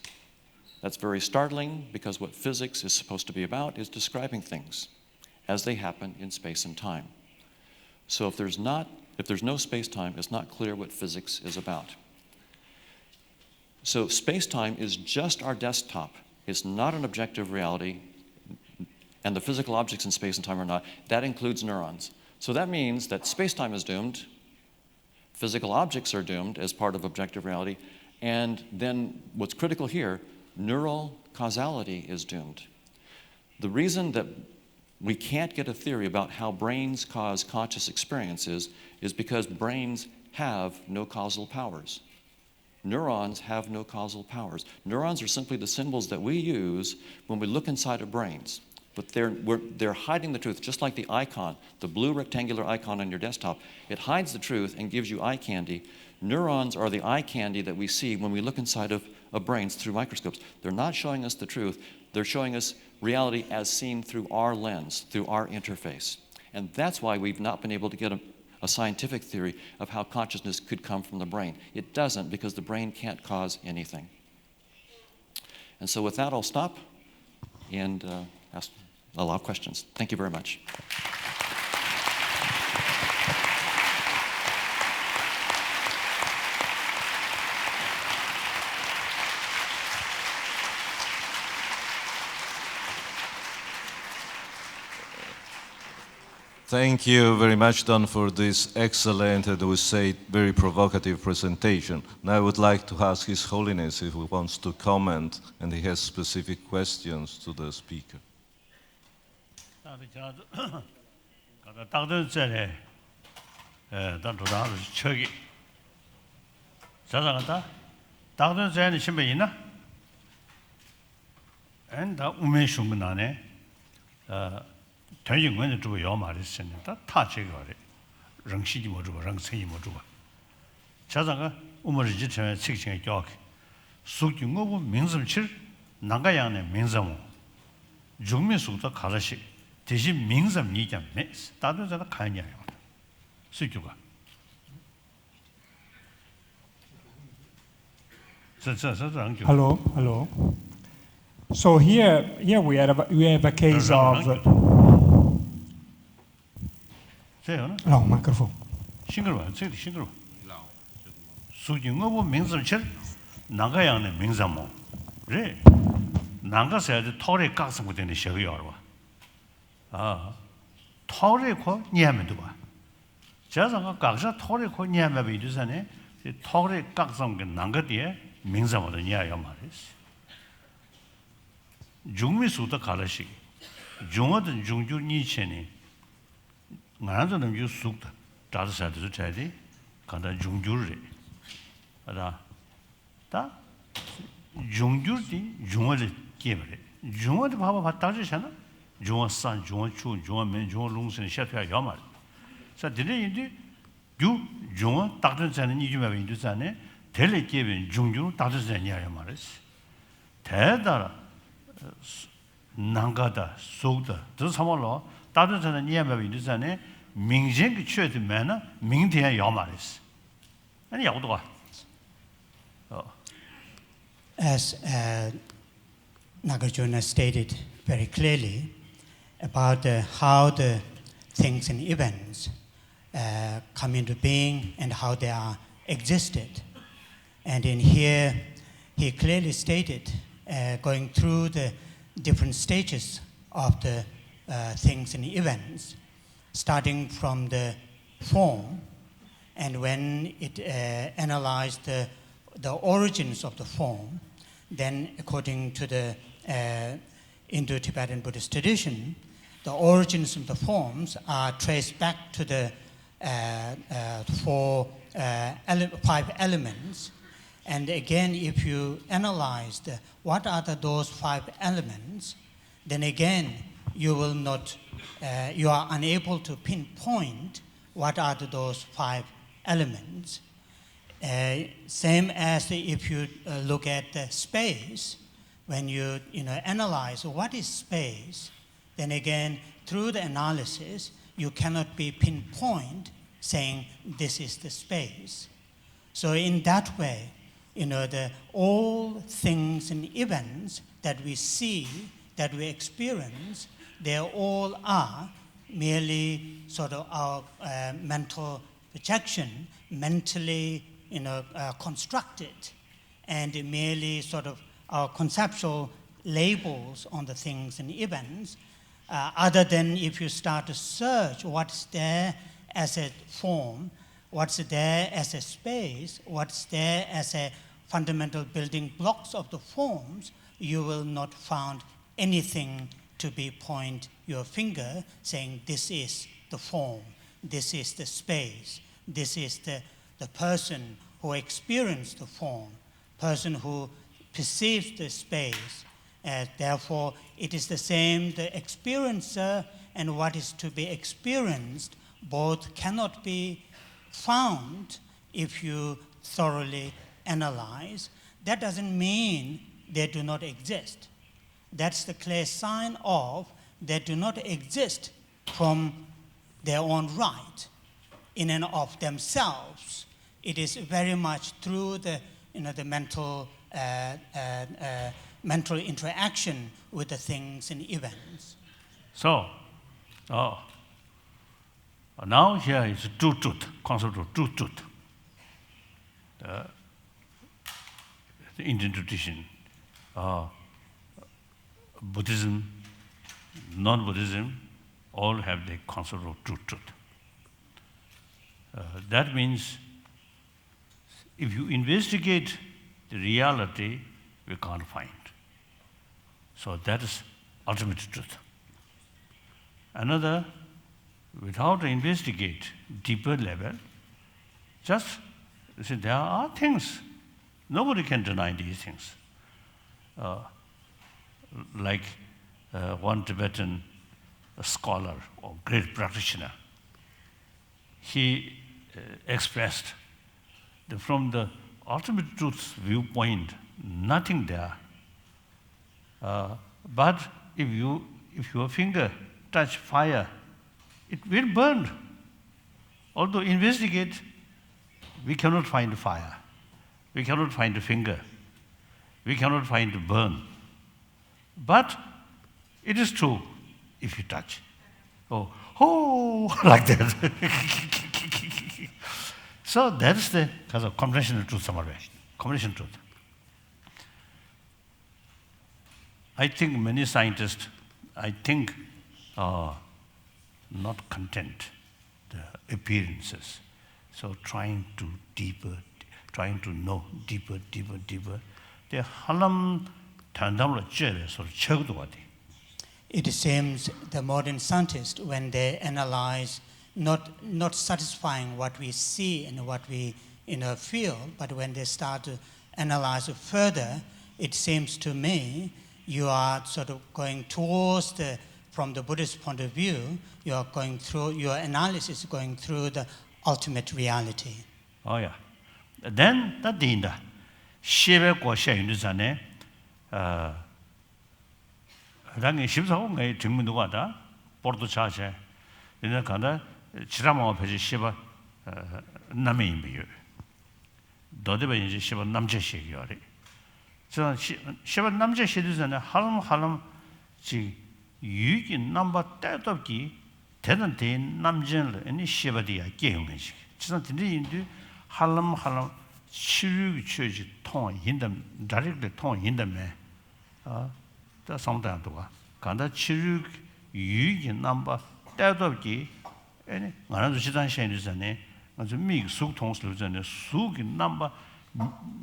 That's very startling, because what physics is supposed to be about is describing things as they happen in space and time. So if there's no space-time, it's not clear what physics is about. So space-time is just our desktop. It's not an objective reality, and the physical objects in space and time are not. That includes neurons. So that means that space-time is doomed, physical objects are doomed as part of objective reality, and then what's critical here, neural causality is doomed. The reason that we can't get a theory about how brains cause conscious experiences is because brains have no causal powers. Neurons have no causal powers. Neurons are simply the symbols that we use when we look inside of brains. But they're hiding the truth, just like the icon, the blue rectangular icon on your desktop. It hides the truth and gives you eye candy. Neurons are the eye candy that we see when we look inside of brains through microscopes. They're not showing us the truth. They're showing us reality as seen through our lens, through our interface. And that's why we've not been able to get a scientific theory of how consciousness could come from the brain. It doesn't, because the brain can't cause anything. And so with that, I'll stop and allow questions. Thank you very much. Thank you very much, Don, for this excellent and, I would say, very provocative presentation. Now I would like to ask His Holiness if he wants to comment and he has specific questions to the speaker. 전쟁원에 주고 요 말했으니까 다 제거래. 랑시지 못 주고 랑생이 못 주고. 자자가 우머리 지처에 책임이 껴. 수중고 민심칠 나가야네 민심모. 중민수도 가라시. 대신 민심 얘기하면 다들 자가 가야냐. 수주가. Hello. So here we have a case of. No, microphone. 싱글와, 싱글와. 수중어부 민심칠 나가야네 민심모. 그래. 나가서야 토레 깍선 거 되는 시험이요. 토레 거 니하면도 봐. 자자가 각자 토레 거 니하면 비두산에 토레 깍선 게 나가디에 민심모도 니하여 말이지. 중미수도 가르시. 중어든 중주 니체니 나는 요 숙다 다르사도 차지 간다 중주를 알아 다 중주지 중어를 깨버려 중어도 봐봐 봤다잖아 중어산 중어추 중어면 중어롱선 샤트야 야말 자 드네인데 유 중어 딱든자는 이주면 인도산에 델레 깨면 중주로 딱든자냐 말이지 대다라 난가다 속다 저 사말로 딱든자는 이해면 인도산에 민쟁이 취해되면은 민대야 야말이지 아니 야고도가 As Nagarjuna stated very clearly about how the things and events come into being and how they are existed. And in here, he clearly stated, going through the different stages of the things and events, starting from the form, and when it analyzed the origins of the form, then according to the Indo-Tibetan Buddhist tradition, the origins of the forms are traced back to the 5 elements. And again, if you analyze what are those 5 elements, then again you will not, you are unable to pinpoint what are those 5 elements. Same as if you look at the space, when you analyze what is space, then again through the analysis you cannot be pinpoint saying this is the space. So in that way, all things and events that we see, that we experience, they all are merely sort of our mental projection, mentally constructed, and merely sort of our conceptual labels on the things and events, other than if you start to search what's there as a form, what's there as a space, what's there as a fundamental building blocks of the forms, you will not find anything to be point your finger saying this is the form, this is the space, this is the person who experienced the form, person who perceives the space, Therefore, it is the same, the experiencer and what is to be experienced both cannot be found if you thoroughly analyze. That doesn't mean they do not exist. That's the clear sign of they do not exist from their own right, in and of themselves. It is very much through the, the mental interaction with the things and events. So, now here is truth, concept of truth. The Indian tradition, Buddhism, non-Buddhism, all have the concept of truth. That means if you investigate the reality, we can't find. So that is ultimate truth. Another, without investigate deeper level, just see there are things. Nobody can deny these things. Like one Tibetan scholar or great practitioner, he expressed that from the ultimate truth viewpoint, nothing there. But if your finger touch fire, it will burn. Although investigate, we cannot find fire. We cannot find a finger. We cannot find a burn. But it is true if you touch. Oh, like that. So that's the kind of combination truth, combination truth. I think many scientists, are not content the appearances. So trying to know deeper. They halam tandamla jere sort of chegdwadi. It seems the modern scientists, when they analyze, not satisfying what we see and what we feel, but when they start to analyze it further, it seems to me you are sort of going towards from the Buddhist point of view, you are going through, your analysis is going through the ultimate reality. Oh yeah. Then that dinda. Shiva ko shayunizane rangi shibsago ngai tingmundu wada porto chache. Ina kanda chirama peji shiva name imbiyo. Dodeba inji shiva namche shigiyori. So shiva namche shiduzane halam ji yugi namba tatopki 대단 대인 남전을 아니 시바디야 게임이지. 지난 dindu 인도 하람 치료 취지 통 인담 다르게 통 인담에 다 상담도가 간다 치료 유기 넘버 따도기 아니 나는 시단 시행이잖아요. 아주 미 숙통스로잖아요. 숙이 넘버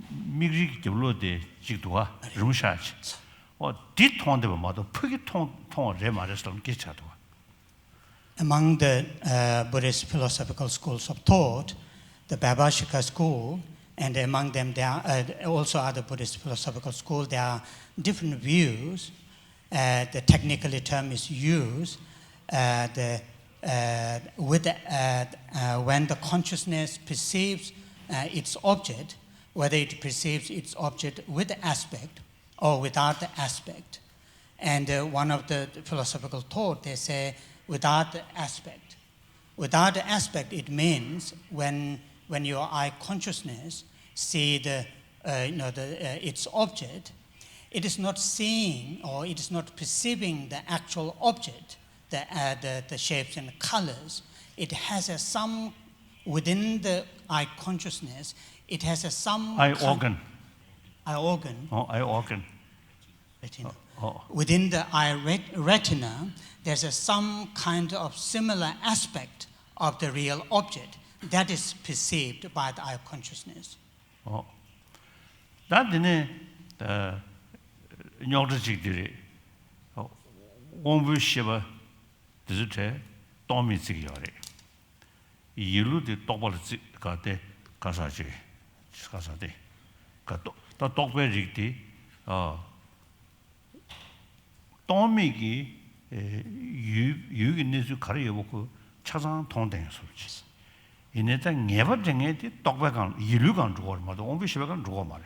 미리 데블로데 지도가 rum샤치. 뒤통데 뭐도 크게 통을 해 말했을 게 차도. Among the Buddhist philosophical schools of thought, the Vaibhashika school, and among them there are also other Buddhist philosophical schools, there are different views. The technical term is used. When the consciousness perceives its object, whether it perceives its object with the aspect or without the aspect. And one of the philosophical thought, they say, without the aspect. Without the aspect, it means when your eye consciousness see its object, it is not seeing or it is not perceiving the actual object, the shapes and colors. It has some within the eye consciousness. It has some eye organ. Eye organ. Oh, eye organ. Retina. Within the eye retina, there's some kind of similar aspect of the real object that is perceived by the eye consciousness. Oh, that is the nyogdachikdiri. Omvishiva dizute tomitsikiyori. Yilu di tokbalzi kate kasaji kasade. Kato ta tokbe rikti 도미기 유기 내주 가려고 차상 통된 소리지. 이내다 예법정에디 똑배간 이류간 주고마도 온비시베간 주고 말해.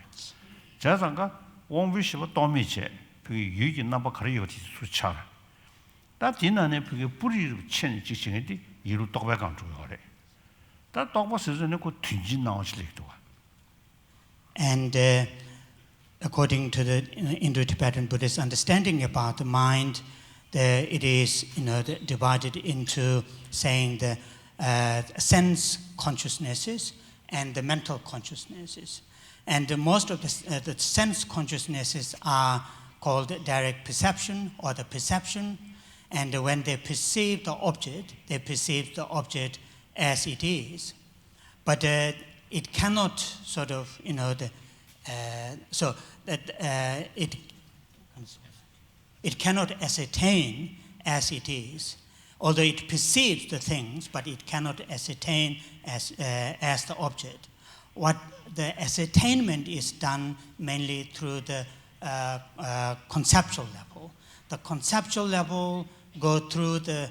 자상가 온비시베 도미제 그 유기 나바 가려고 수차. 다 뒤나네 그게 뿌리로 친 직징에디 이루 똑배간 주고 그래. 다 똑바 세전에 그 튕진 나오실래도. And according to the Indo-Tibetan Buddhist understanding about the mind, it is divided into saying the sense consciousnesses and the mental consciousnesses. And most of the sense consciousnesses are called direct perception or the perception. And when they perceive the object, they perceive the object as it is. But it cannot sort of, so that it cannot ascertain as it is. Although it perceives the things, but it cannot ascertain as the object. What the ascertainment is done mainly through the conceptual level. The conceptual level go through the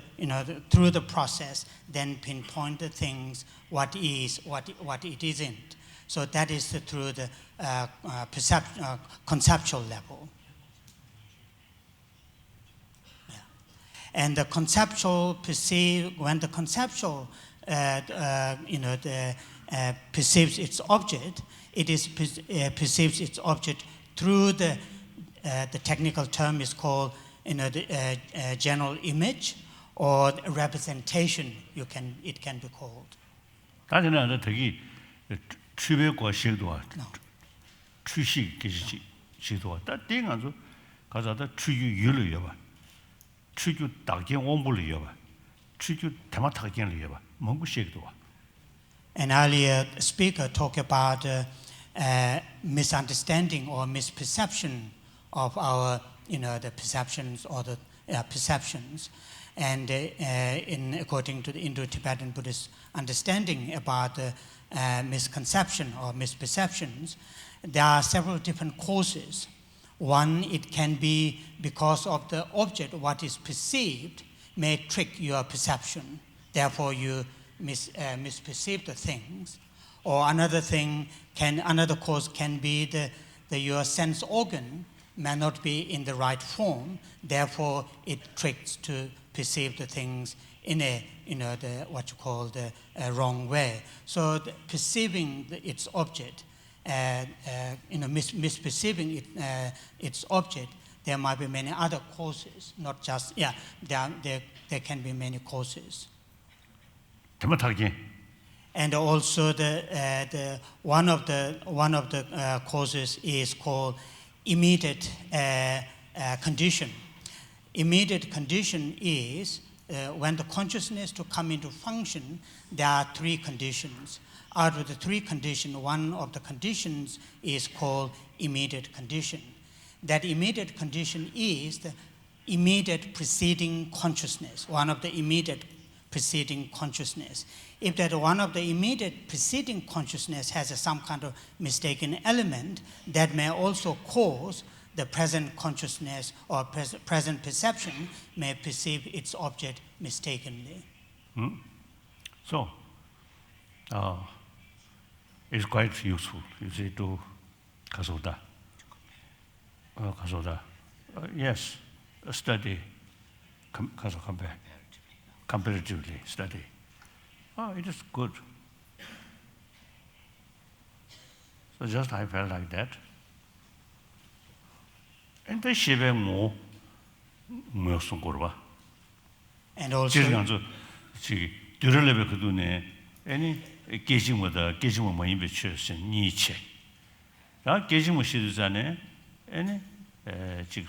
through the process, then pinpoint the things, what is, what it isn't. So that is through the conceptual level. Yeah. And the conceptual when the conceptual perceives its object, it is perceives its object through the technical term is called the general image or representation. It can be called. 다른 되게 추배과 시도와 추시 계시지 시도와 다 땡아서 가자다 추유 유를 봐. 추유 딱게 원불을 봐. 추유 대마타게 봐. 뭔고 시도와. An earlier speaker talked about misunderstanding or misperception of our the perceptions or the perceptions. And according to the Indo-Tibetan Buddhist understanding about the misconception or misperceptions, there are several different causes. One, it can be because of the object, what is perceived may trick your perception. Therefore, you misperceive the things. Or another cause can be your sense organ may not be in the right form, therefore it tricks to perceive the things in what you call the wrong way. So perceiving its object, misperceiving its object, there might be many other causes, not just there can be many causes. And also the one of the causes is called immediate condition. Immediate condition is when the consciousness to come into function, there are three conditions. Out of the three conditions, one of the conditions is called immediate condition. That immediate condition is the immediate preceding consciousness, one of the immediate preceding consciousness. If that one of the immediate preceding consciousness has some kind of mistaken element, that may also cause the present consciousness or present perception may perceive its object mistakenly. So, it's quite useful, you see, to Kasoda. Yes, study, comparatively study. It is good. So just I felt like that. And the shibe mo sung korba. And also, 지 들을래베 그도네 아니 계심보다 계심은 많이 비추었어 니체. 나 계심을 시도자네 아니 즉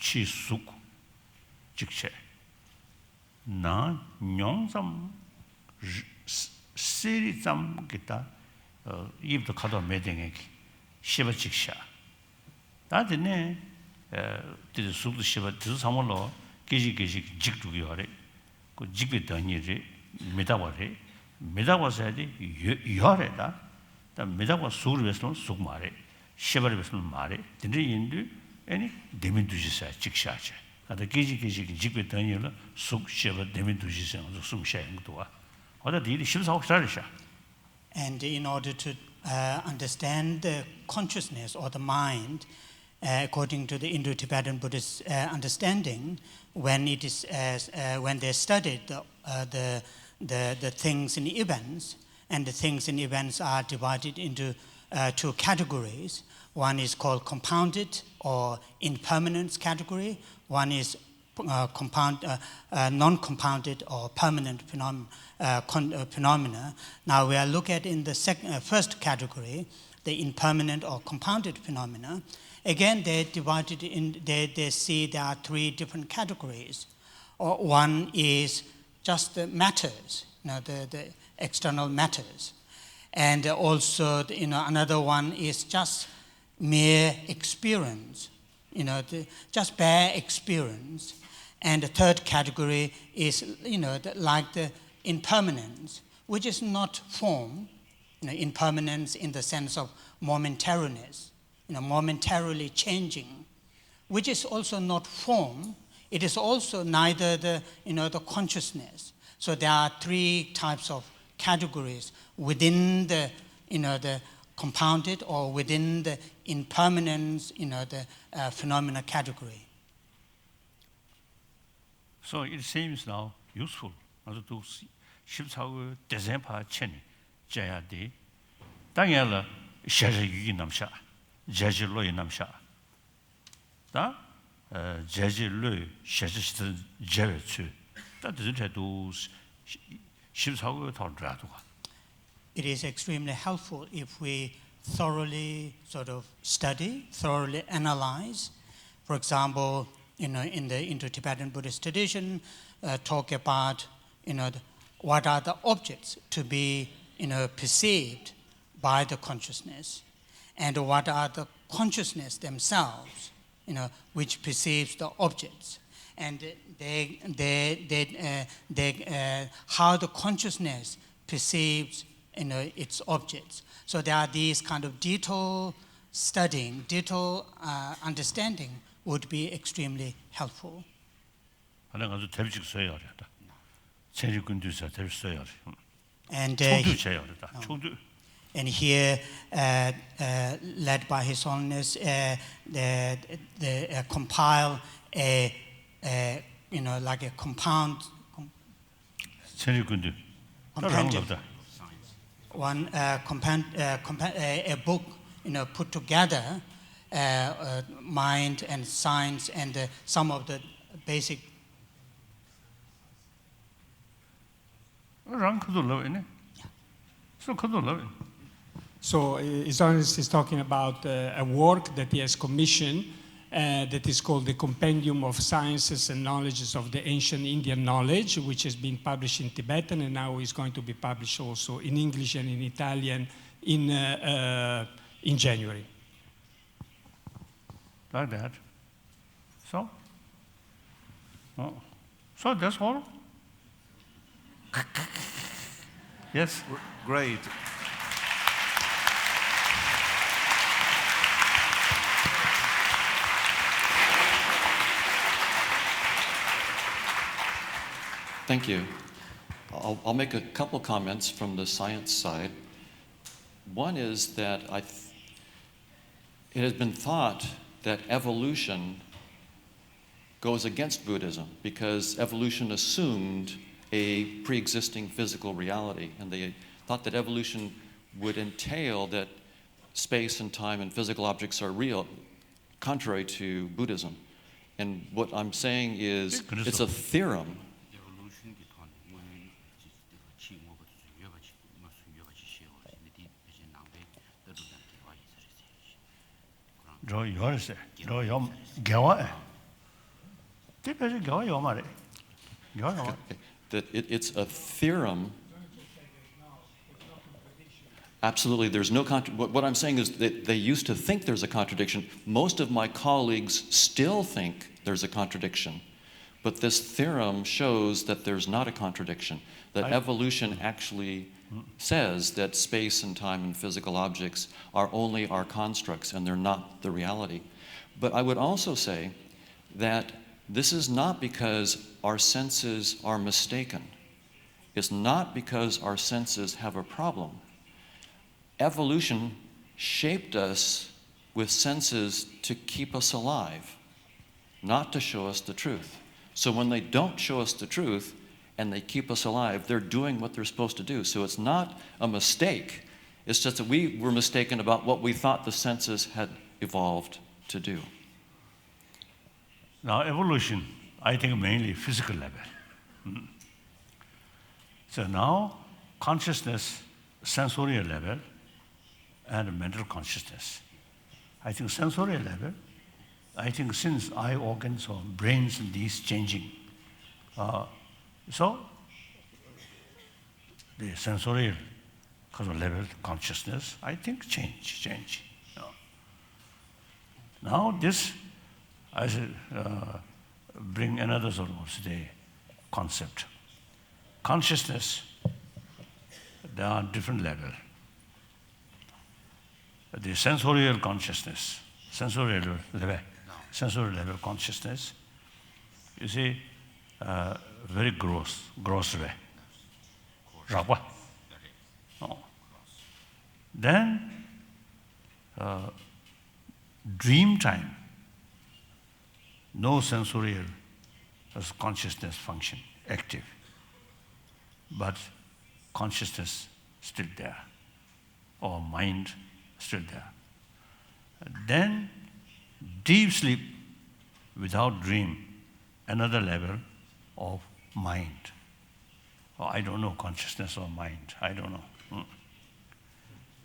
치숙 즉체. 나 뇽삼 세리삼 기타 입도 가도 매댕에기 시바 직샤. 나한테네 그 수도 시바 두 삼월로 계시 직두기 하래. 그 직비 단위를 메다와래. 메다와서야지 요래다. 다 메다와 수르에서 속 말해. 시바르에서 말해. 근데 인도 아니 데민두지사 직샤체. 아다 기지 직배等于了 숙시에 되면 두시선 숙시에 것도와 어다 디리 14살이야. And in order to understand the consciousness or the mind, according to the Indo-Tibetan Buddhist understanding, when it is when they studied the things and events, and the things and events are divided into two categories. One is called compounded or impermanence category. One is non-compounded or permanent phenomena. Now we are looking at in the first category, the impermanent or compounded phenomena. Again, they divided in. They see there are three different categories. One is just the matters, the external matters, and also another one is just mere experience, just bare experience. And the third category is, like the impermanence, which is not form, impermanence in the sense of momentariness, momentarily changing, which is also not form. It is also neither the consciousness. So there are three types of categories within the compounded or within the impermanence, the phenomena category. So it seems now useful also to 14의 대생파 천이 자야 돼. 당연히 샤르기 남샤, 제질로이 남샤. 다 제질로 샤르시 제르츠. 다 드르도 14의 더 It is extremely helpful if we thoroughly sort of study, thoroughly analyze. For example, in the Indo-Tibetan Buddhist tradition, talk about, what are the objects to be, perceived by the consciousness, and what are the consciousness themselves, which perceives the objects, and how the consciousness perceives, its objects. So there are these kind of detailed studying, detailed understanding would be extremely helpful. 하나 가서 대비직 써야 하다. 체력군주사 될 써야 해. And 총두 써야 하다. 총두. And here, led by His Holiness, compile like a compound. 체력군주. Compendium. One a book, put together, mind and science and some of the basic. So His Holiness is talking about a work that he has commissioned that is called the Compendium of Sciences and Knowledges of the Ancient Indian Knowledge, which has been published in Tibetan and now is going to be published also in English and in Italian in January. Like that. So? Oh. So that's all? Yes? Great. Thank you. I'll make a couple comments from the science side. One is that it has been thought that evolution goes against Buddhism because evolution assumed a pre-existing physical reality, and they thought that evolution would entail that space and time and physical objects are real, contrary to Buddhism. And what I'm saying is it's a theorem. That it's a theorem. Absolutely, there's no contradiction. What I'm saying is that they used to think there's a contradiction. Most of my colleagues still think there's a contradiction. But this theorem shows that there's not a contradiction, that evolution actually says that space and time and physical objects are only our constructs and they're not the reality. But I would also say that This is not because our senses are mistaken. It's not because our senses have a problem. Evolution shaped us with senses to keep us alive, not to show us the truth. So when they don't show us the truth and they keep us alive, they're doing what they're supposed to do. So it's not a mistake. It's just that we were mistaken about what we thought the senses had evolved to do. Now, evolution, I think mainly physical level. So now, consciousness, sensorial level, and mental consciousness. I think sensorial level, I think since eye organs or brains and these changing, so the sensorial level consciousness, I think change. Now this, I should bring another sort of the concept. Consciousness, there are different levels. The sensorial consciousness, sensorial level consciousness, you see, very gross way. Oh. Then, dream time, no sensorial consciousness function active, but consciousness still there, or mind still there. Then deep sleep without dream, another level of mind. Or I don't know, consciousness or mind, I don't know.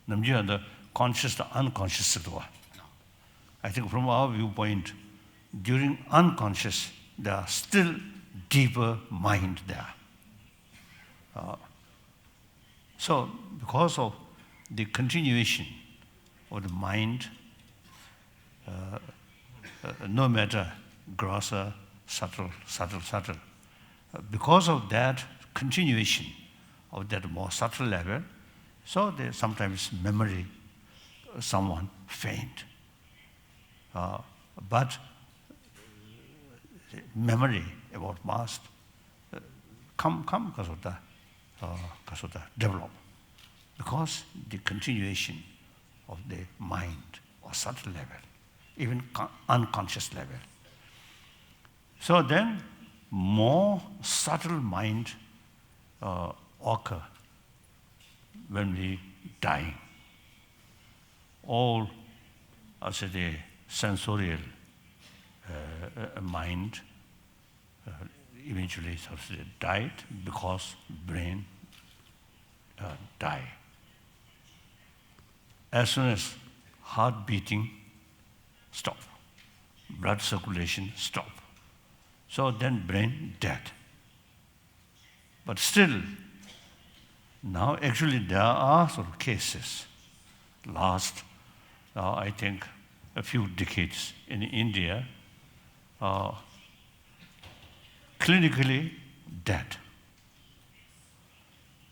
Namji the conscious, the unconscious. I think from our viewpoint, during unconscious, there are still deeper mind there. So because of the continuation of the mind, no matter grosser, subtle, because of that continuation of that more subtle level, so there's sometimes memory, someone faint. But memory about past come because of the develop, because the continuation of the mind or subtle level, even unconscious level. So then more subtle mind occur when we die. All, I say, the sensorial mind eventually died because brain die. As soon as heart beating stop, blood circulation stop, so then brain dead. But still, now actually there are sort of cases, last, I think, a few decades in India, clinically dead.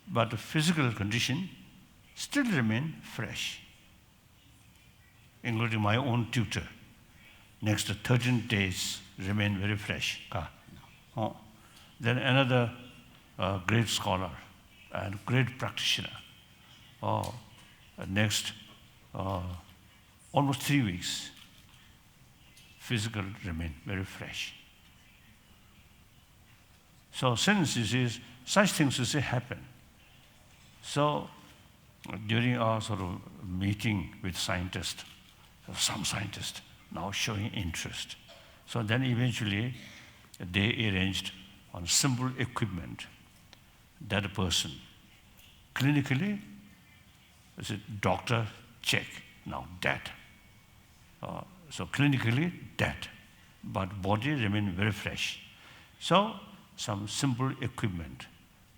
But the physical condition still remain fresh, including my own tutor. Next 13 days remain very fresh. Then another great scholar and great practitioner. Next almost 3 weeks, physical remain very fresh. So since you see, such things you see happen, so during our sort of meeting with scientists, some scientists now showing interest. So then eventually they arranged on simple equipment that person clinically, as a doctor check, now dead. So clinically dead, but body remain very fresh. So some simple equipment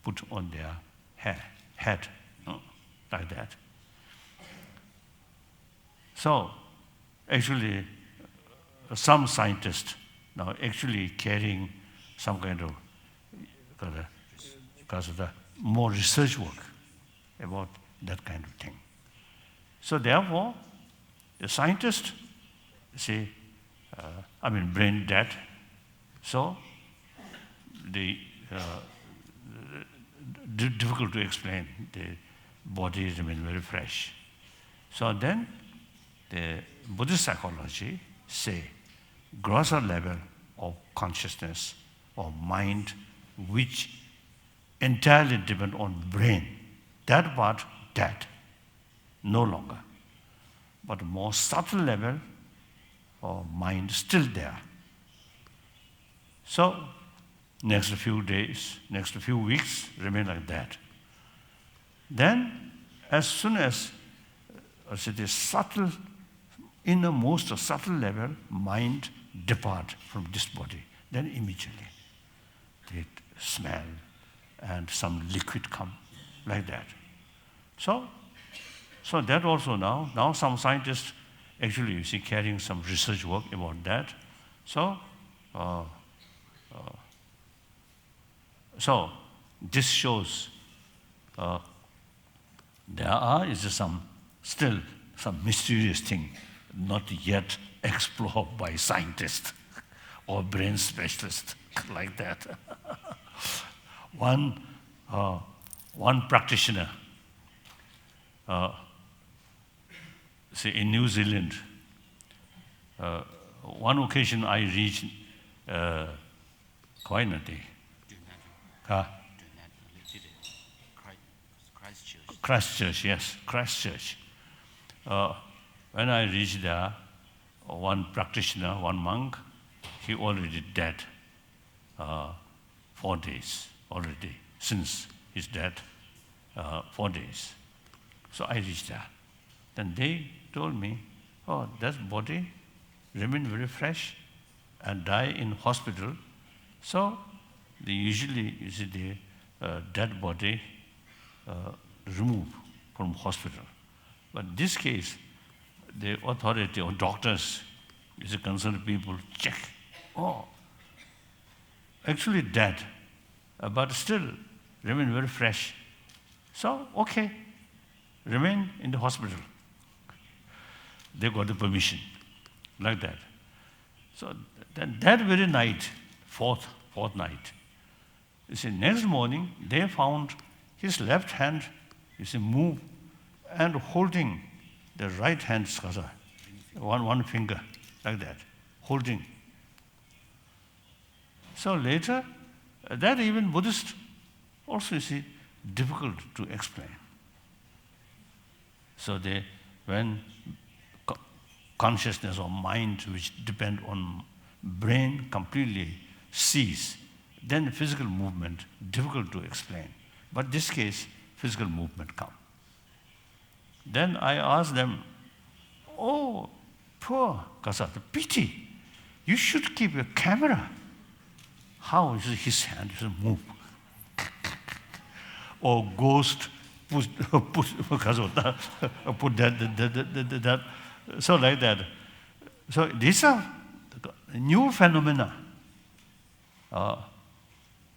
put on their head, like that. So actually, some scientists now actually carrying some kind of, because of the more research work about that kind of thing. So therefore, the scientists say, brain dead, So the difficult to explain. The body remains very fresh. So then the Buddhist psychology say grosser level of consciousness or mind which entirely depend on brain, that part dead, no longer. But more subtle level of mind still there. So next few days, next few weeks remain like that. Then as soon as the subtle, innermost subtle level, mind depart from this body, then immediately the smell and some liquid come, like that. So that also now some scientists actually you see carrying some research work about that. So this shows there is still some mysterious thing not yet explored by scientists or brain specialists like that. One practitioner, in New Zealand, one occasion I reached Christchurch, yes, Christchurch. When I reached there, one practitioner, one monk, he already dead 4 days already, since he's dead 4 days. So I reached there. Then they told me, oh, that body remained very fresh and die in hospital. So they usually, you see, the dead body removed from hospital. But in this case, the authority or doctors, is concerned people, check. Oh, actually dead, but still remain very fresh. So, okay, remain in the hospital. They got the permission, like that. So then that very night, fourth night, you see, next morning they found his left hand, you see, move and holding the right hand, one finger, like that, holding. So later, that even Buddhist also, you see, difficult to explain. So when consciousness or mind which depend on brain completely cease, then physical movement difficult to explain. But this case, physical movement come. Then I asked them, oh, poor Kasat, pity, you should keep a camera. How is his hand move? Or ghost put that, so like that. So these are new phenomena.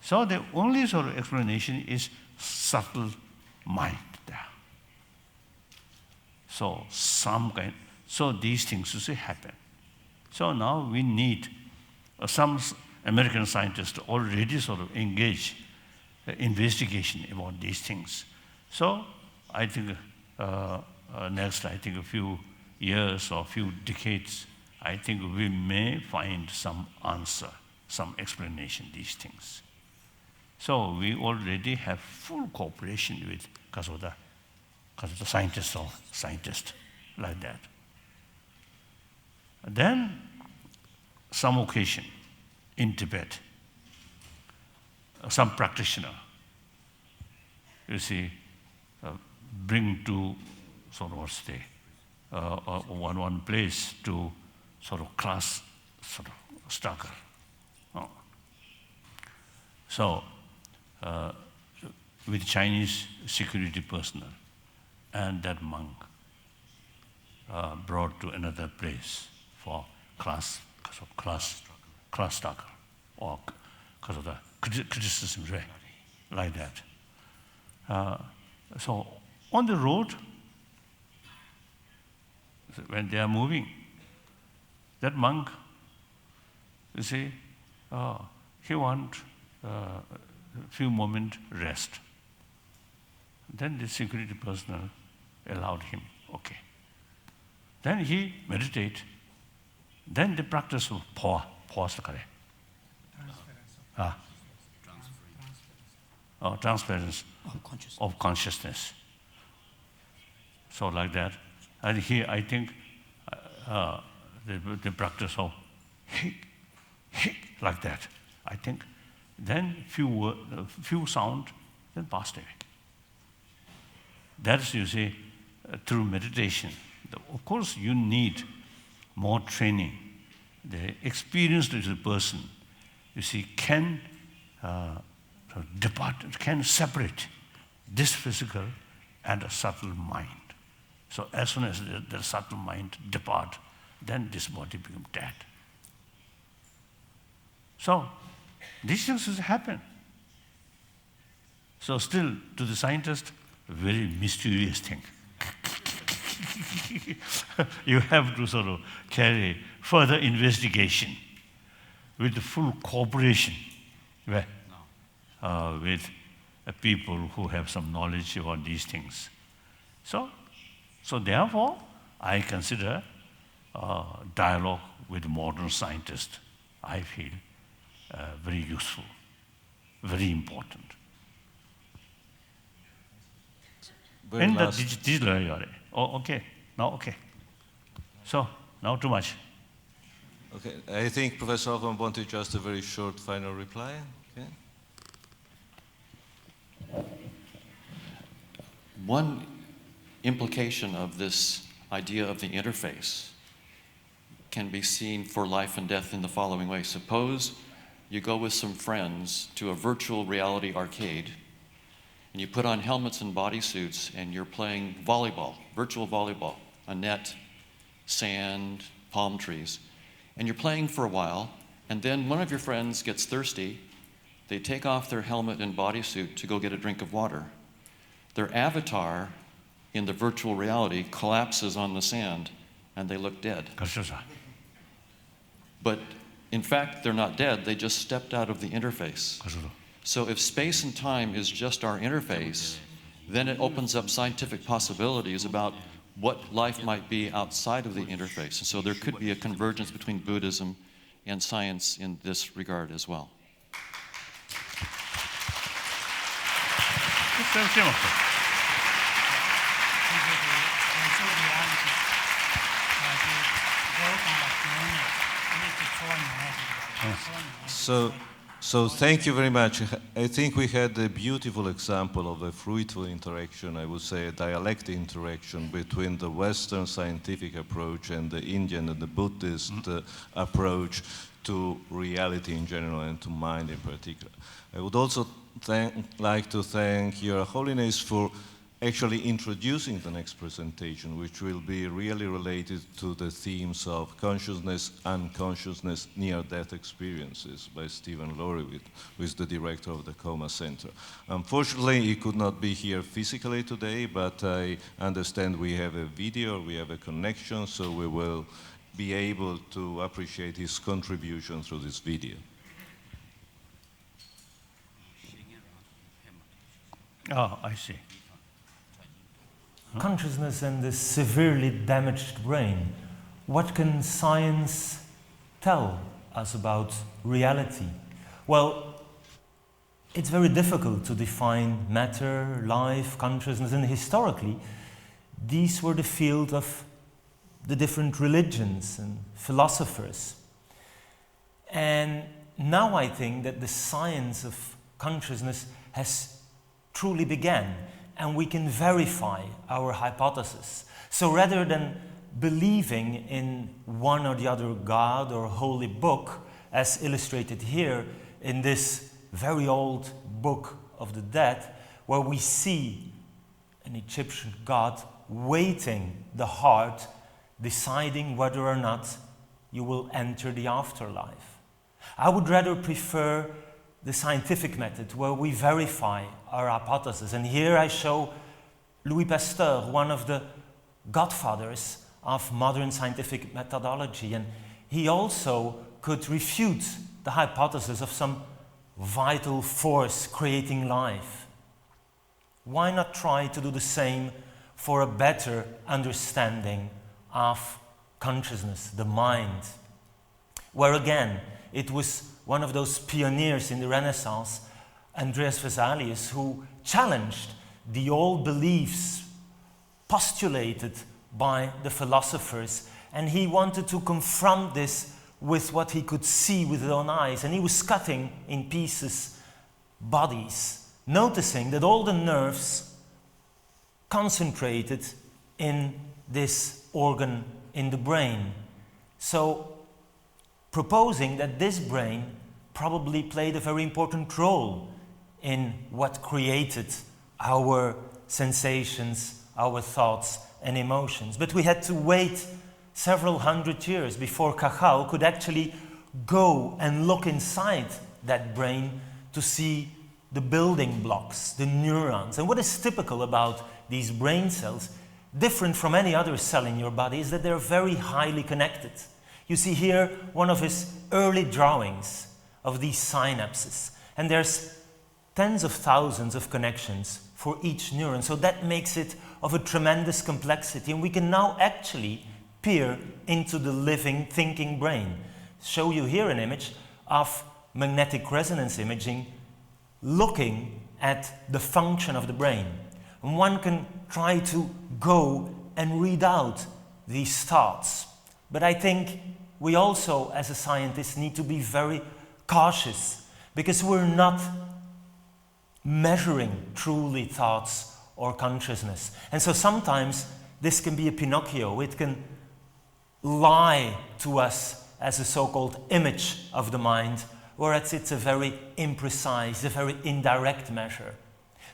So the only sort of explanation is subtle mind there. So so these things happen. So now we need some American scientists already sort of engage investigation about these things. So I think next, I think a few years or few decades, I think we may find some answer, some explanation these things. So we already have full cooperation with Kasoda scientists or scientists like that. Then some occasion in Tibet, some practitioner, you see, bring to sort of stay one place to sort of class sort of struggle. So with Chinese security personnel, and that monk brought to another place for class struggle, or because of the criticism, right? Like that. So on the road, when they are moving, that monk, you see, he want a few moments rest. Then the security personnel allowed him, okay. Then he meditate. Then the practice of pause, transference of consciousness. So like that. And here I think the practice of like that. I think then few sound, then passed away. That's, you see, through meditation. Of course, you need more training. The experienced person, you see, can can separate this physical and a subtle mind. So as soon as the subtle mind depart, then this body becomes dead. So these things happen. So still, to the scientist, a very mysterious thing. You have to sort of carry further investigation with the full cooperation with people who have some knowledge about these things. So therefore, I consider dialogue with modern scientists, I feel very useful, very important. In the digital area. Oh, okay. Now, okay. So, now too much. Okay, I think Professor Hoffman wanted just a very short final reply. Okay. One implication of this idea of the interface can be seen for life and death in the following way. Suppose you go with some friends to a virtual reality arcade, and you put on helmets and bodysuits, and you're playing volleyball, virtual volleyball, a net, sand, palm trees. And you're playing for a while, and then one of your friends gets thirsty. They take off their helmet and bodysuit to go get a drink of water. Their avatar in the virtual reality collapses on the sand, and they look dead. But in fact, they're not dead. They just stepped out of the interface. So if space and time is just our interface, then it opens up scientific possibilities about what life might be outside of the interface. And so there could be a convergence between Buddhism and science in this regard as well. So thank you very much. I think we had a beautiful example of a fruitful interaction, I would say a dialectic interaction between the Western scientific approach and the Indian and the Buddhist approach to reality in general and to mind in particular. I would also like to thank Your Holiness for actually introducing the next presentation, which will be really related to the themes of consciousness, unconsciousness, near-death experiences by Stephen Laurea, who is the director of the Coma Center. Unfortunately, he could not be here physically today, but I understand we have a video, we have a connection, so we will be able to appreciate his contribution through this video. Oh, I see. Consciousness and the severely damaged brain. What can science tell us about reality? Well, it's very difficult to define matter, life, consciousness, and historically, these were the field of the different religions and philosophers. And now I think that the science of consciousness has truly began, and we can verify our hypothesis. So rather than believing in one or the other god or holy book, as illustrated here in this very old Book of the Dead, where we see an Egyptian god weighing the heart, deciding whether or not you will enter the afterlife. I would rather prefer the scientific method, where we verify our hypothesis. And here I show Louis Pasteur, one of the godfathers of modern scientific methodology. And he also could refute the hypothesis of some vital force creating life. Why not try to do the same for a better understanding of consciousness, the mind? Where again, it was one of those pioneers in the Renaissance, Andreas Vesalius, who challenged the old beliefs postulated by the philosophers, and he wanted to confront this with what he could see with his own eyes, and he was cutting in pieces bodies, noticing that all the nerves concentrated in this organ in the brain. So, proposing that this brain probably played a very important role in what created our sensations, our thoughts and emotions. But we had to wait several hundred years before Cajal could actually go and look inside that brain to see the building blocks, the neurons. And what is typical about these brain cells, different from any other cell in your body, is that they're very highly connected. You see here one of his early drawings of these synapses. And there's tens of thousands of connections for each neuron. So that makes it of a tremendous complexity. And we can now actually peer into the living, thinking brain. Show you here an image of magnetic resonance imaging looking at the function of the brain. And one can try to go and read out these thoughts. But I think we also, as a scientist, need to be very cautious, because we're not measuring truly thoughts or consciousness. And so sometimes this can be a Pinocchio. It can lie to us as a so-called image of the mind, whereas it's a very imprecise, a very indirect measure.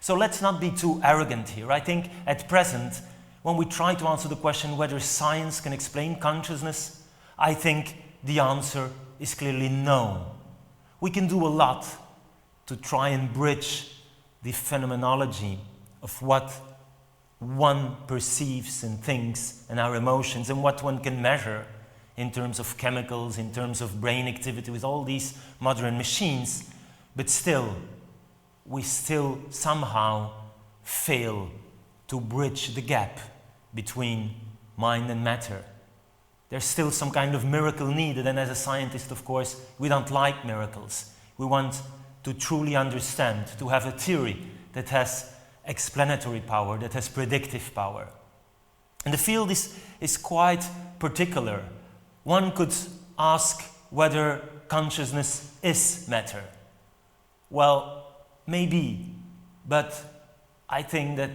So let's not be too arrogant here. I think at present, when we try to answer the question whether science can explain consciousness, I think the answer is clearly no. We can do a lot to try and bridge the phenomenology of what one perceives and thinks and our emotions and what one can measure in terms of chemicals, in terms of brain activity with all these modern machines, but still, we still somehow fail to bridge the gap between mind and matter. There's still some kind of miracle needed, and as a scientist, of course, we don't like miracles. We want to truly understand, to have a theory that has explanatory power, that has predictive power. And the field is quite particular. One could ask whether consciousness is matter. Well, maybe, but I think that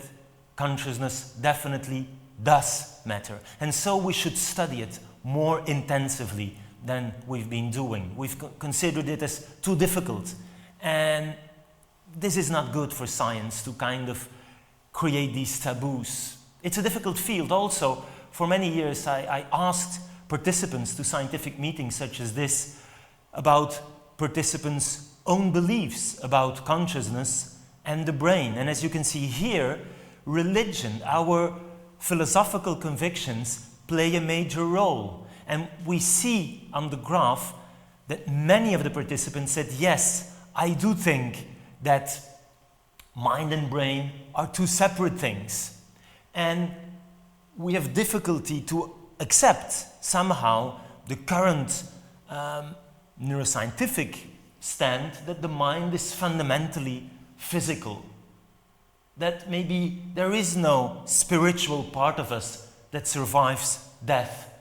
consciousness definitely does matter. And so we should study it more intensively than we've been doing. We've considered it as too difficult. And this is not good for science, to kind of create these taboos. It's a difficult field. Also, for many years, I asked participants to scientific meetings such as this about participants' own beliefs about consciousness and the brain. And as you can see here, religion, our philosophical convictions, play a major role. And we see on the graph that many of the participants said, yes, I do think that mind and brain are two separate things. And we have difficulty to accept somehow the current neuroscientific stand that the mind is fundamentally physical. That maybe there is no spiritual part of us that survives death,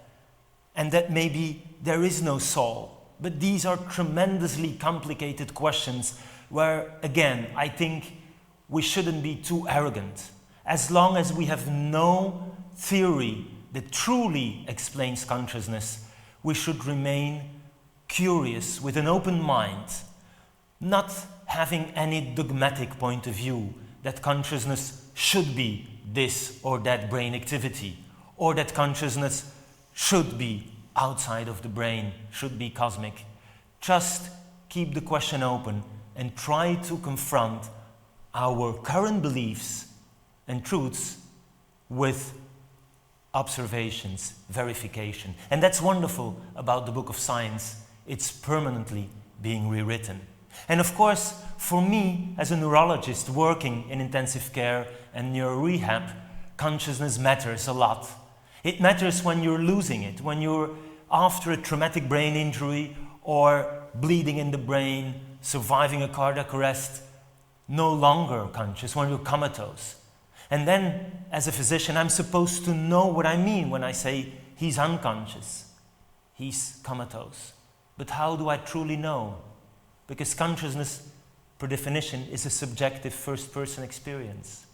and that maybe there is no soul. But these are tremendously complicated questions where, again, I think we shouldn't be too arrogant. As long as we have no theory that truly explains consciousness, we should remain curious with an open mind, not having any dogmatic point of view that consciousness should be this or that brain activity, or that consciousness should be outside of the brain, should be cosmic. Just keep the question open and try to confront our current beliefs and truths with observations, verification. And that's wonderful about the book of science. It's permanently being rewritten. And of course, for me, as a neurologist working in intensive care and neuro rehab, consciousness matters a lot. It matters when you're losing it, when you're after a traumatic brain injury or bleeding in the brain, surviving a cardiac arrest, no longer conscious, when you're comatose. And then, as a physician, I'm supposed to know what I mean when I say he's unconscious, he's comatose. But how do I truly know? Because consciousness, per definition, is a subjective first-person experience.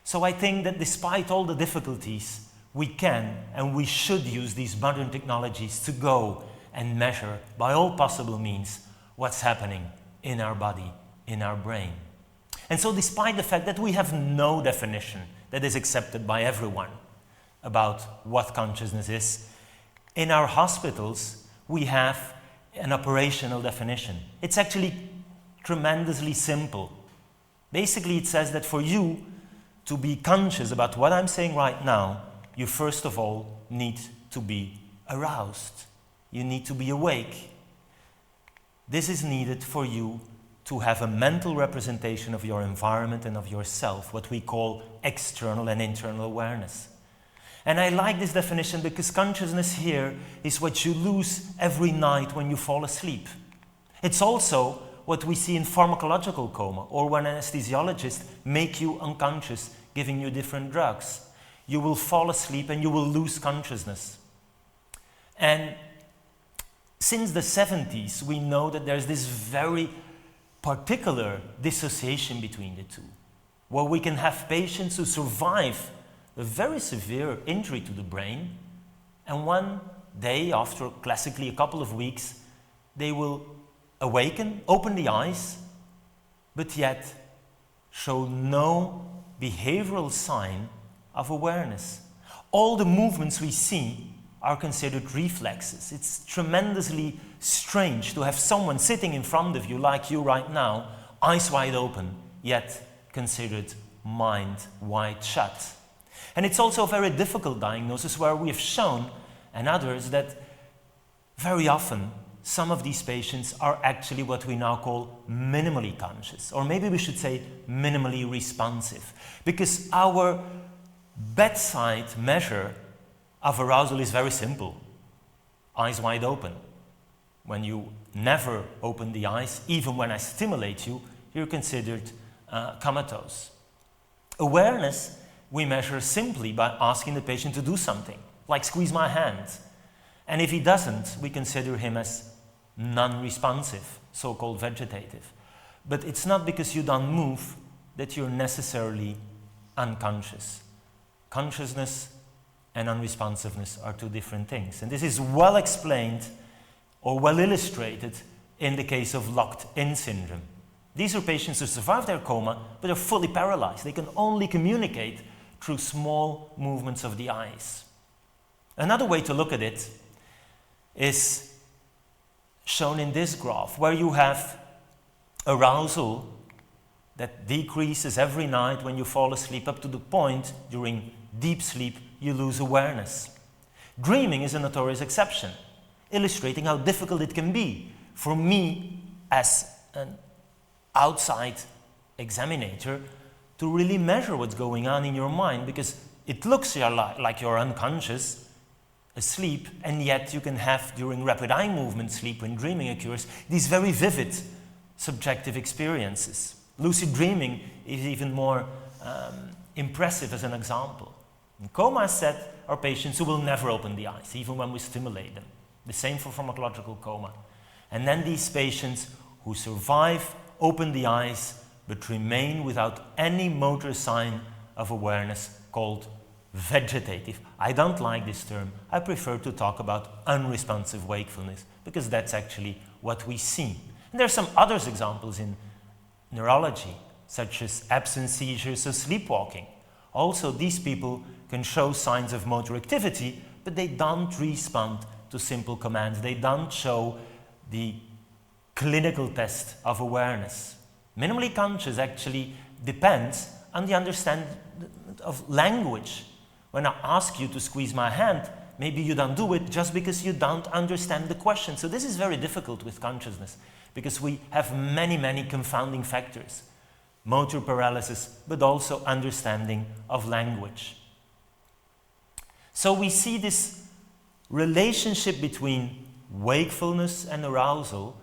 So I think that despite all the difficulties, we can and we should use these modern technologies to go and measure, by all possible means, what's happening in our body, in our brain. And so despite the fact that we have no definition that is accepted by everyone about what consciousness is, in our hospitals we have an operational definition. It's actually tremendously simple. Basically it says that for you to be conscious about what I'm saying right now, you first of all need to be aroused. You need to be awake. This is needed for you to have a mental representation of your environment and of yourself, what we call external and internal awareness. And I like this definition because consciousness here is what you lose every night when you fall asleep. It's also what we see in pharmacological coma or when anesthesiologists make you unconscious, giving you different drugs. You will fall asleep and you will lose consciousness. And since the 70s, we know that there's this very particular dissociation between the two, where we can have patients who survive a very severe injury to the brain, and one day, after classically a couple of weeks, they will awaken, open the eyes, but yet show no behavioral sign of awareness. All the movements we see are considered reflexes. It's tremendously strange to have someone sitting in front of you, like you right now, eyes wide open, yet considered mind wide shut. And it's also a very difficult diagnosis where we have shown, and others, that very often some of these patients are actually what we now call minimally conscious, or maybe we should say minimally responsive, because our bedside measure of arousal is very simple. Eyes wide open. When you never open the eyes, even when I stimulate you, you're considered comatose. Awareness we measure simply by asking the patient to do something, like squeeze my hand. And if he doesn't, we consider him as non-responsive, so-called vegetative. But it's not because you don't move that you're necessarily unconscious. Consciousness and unresponsiveness are two different things. And this is well explained or well illustrated in the case of locked-in syndrome. These are patients who survive their coma but are fully paralyzed. They can only communicate through small movements of the eyes. Another way to look at it is shown in this graph, where you have arousal that decreases every night when you fall asleep up to the point during deep sleep you lose awareness. Dreaming is a notorious exception, illustrating how difficult it can be for me as an outside examinator to really measure what's going on in your mind, because it looks like you're unconscious, asleep, and yet you can have, during rapid eye movement sleep when dreaming occurs, these very vivid subjective experiences. Lucid dreaming is even more impressive as an example. In coma set are patients who will never open the eyes, even when we stimulate them. The same for pharmacological coma. And then these patients who survive, open the eyes, but remain without any motor sign of awareness, called vegetative. I don't like this term. I prefer to talk about unresponsive wakefulness, because that's actually what we see. And there are some other examples in neurology, such as absence seizures or sleepwalking. Also, these people can show signs of motor activity, but they don't respond to simple commands. They don't show the clinical test of awareness. Minimally conscious actually depends on the understanding of language. When I ask you to squeeze my hand, maybe you don't do it just because you don't understand the question. So this is very difficult with consciousness, because we have many, many confounding factors. Motor paralysis, but also understanding of language. So we see this relationship between wakefulness and arousal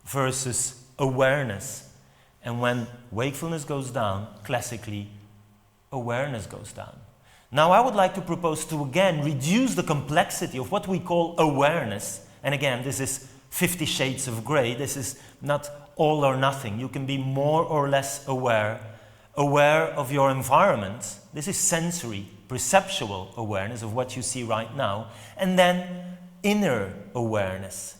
versus awareness. And when wakefulness goes down, classically, awareness goes down. Now I would like to propose to again reduce the complexity of what we call awareness. And again, this is 50 shades of gray. This is not all or nothing. You can be more or less aware of your environment. This is sensory, perceptual awareness of what you see right now. And then inner awareness.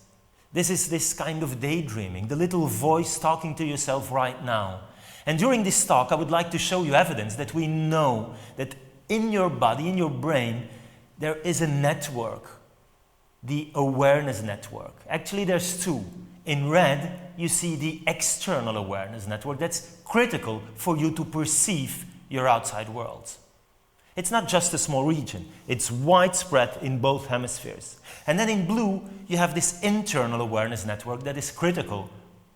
This is this kind of daydreaming, the little voice talking to yourself right now. And during this talk, I would like to show you evidence that we know that in your body, in your brain, there is a network, the awareness network. Actually, there's two. In red, you see the external awareness network that's critical for you to perceive your outside world. It's not just a small region, it's widespread in both hemispheres. And then in blue, you have this internal awareness network that is critical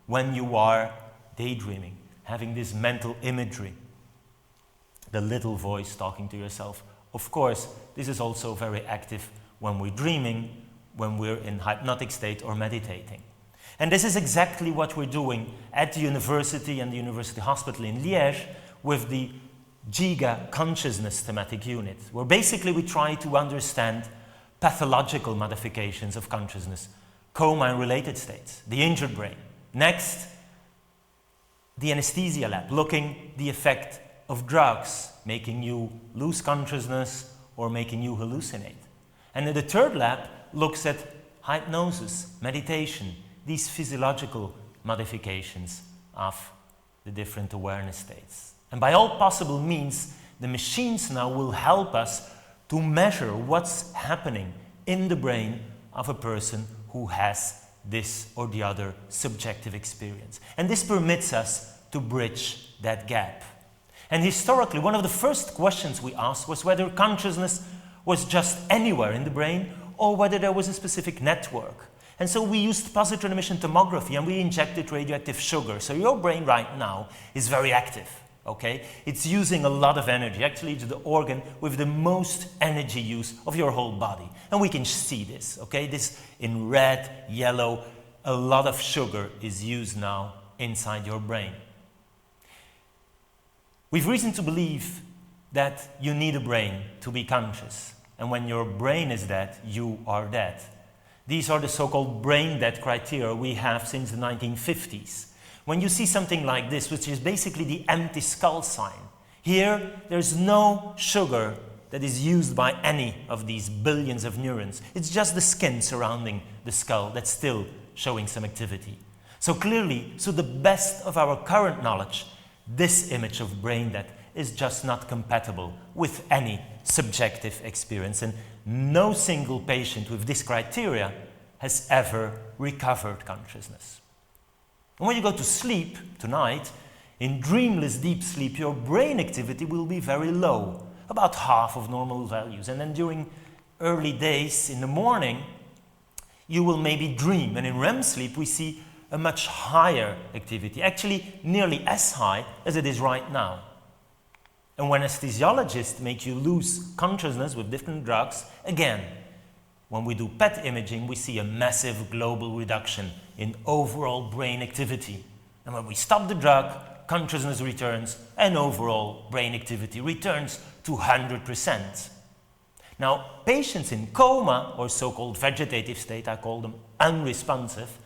when you are daydreaming, having this mental imagery. The little voice talking to yourself. Of course, this is also very active when we're dreaming, when we're in hypnotic state or meditating. And this is exactly what we're doing at the university and the University Hospital in Liège with the GIGA consciousness thematic unit, where basically we try to understand pathological modifications of consciousness, coma and related states, the injured brain. Next, the anesthesia lab, looking the effect of drugs, making you lose consciousness or making you hallucinate. And then the third lab looks at hypnosis, meditation, these physiological modifications of the different awareness states. And by all possible means, the machines now will help us to measure what's happening in the brain of a person who has this or the other subjective experience. And this permits us to bridge that gap. And historically, one of the first questions we asked was whether consciousness was just anywhere in the brain or whether there was a specific network. And so we used positron emission tomography and we injected radioactive sugar. So your brain right now is very active, okay? It's using a lot of energy. Actually, it's the organ with the most energy use of your whole body. And we can see this, okay? This in red, yellow, a lot of sugar is used now inside your brain. We've reason to believe that you need a brain to be conscious. And when your brain is dead, you are dead. These are the so-called brain dead criteria we have since the 1950s. When you see something like this, which is basically the empty skull sign, here there's no sugar that is used by any of these billions of neurons. It's just the skin surrounding the skull that's still showing some activity. So clearly, to the best of our current knowledge, this image of brain dead is just not compatible with any subjective experience, and no single patient with this criteria has ever recovered consciousness. And when you go to sleep tonight, in dreamless deep sleep, your brain activity will be very low, about half of normal values. And then during early days in the morning, you will maybe dream. And in REM sleep, we see a much higher activity, actually nearly as high as it is right now. And when anesthesiologists make you lose consciousness with different drugs, again, when we do PET imaging, we see a massive global reduction in overall brain activity. And when we stop the drug, consciousness returns and overall brain activity returns to 100%. Now, patients in coma, or so-called vegetative state, I call them unresponsive,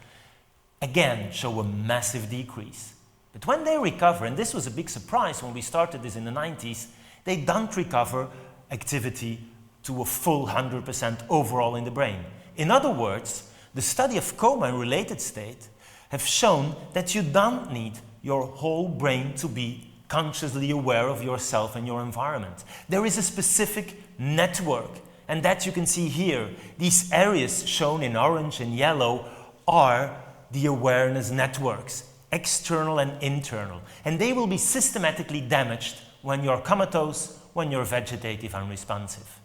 again show a massive decrease. But when they recover, and this was a big surprise when we started this in the 90s, they don't recover activity to a full 100% overall in the brain. In other words, the study of coma and related state have shown that you don't need your whole brain to be consciously aware of yourself and your environment. There is a specific network, and that you can see here. These areas shown in orange and yellow are the awareness networks, external and internal, and they will be systematically damaged when you're comatose, when you're vegetative unresponsive.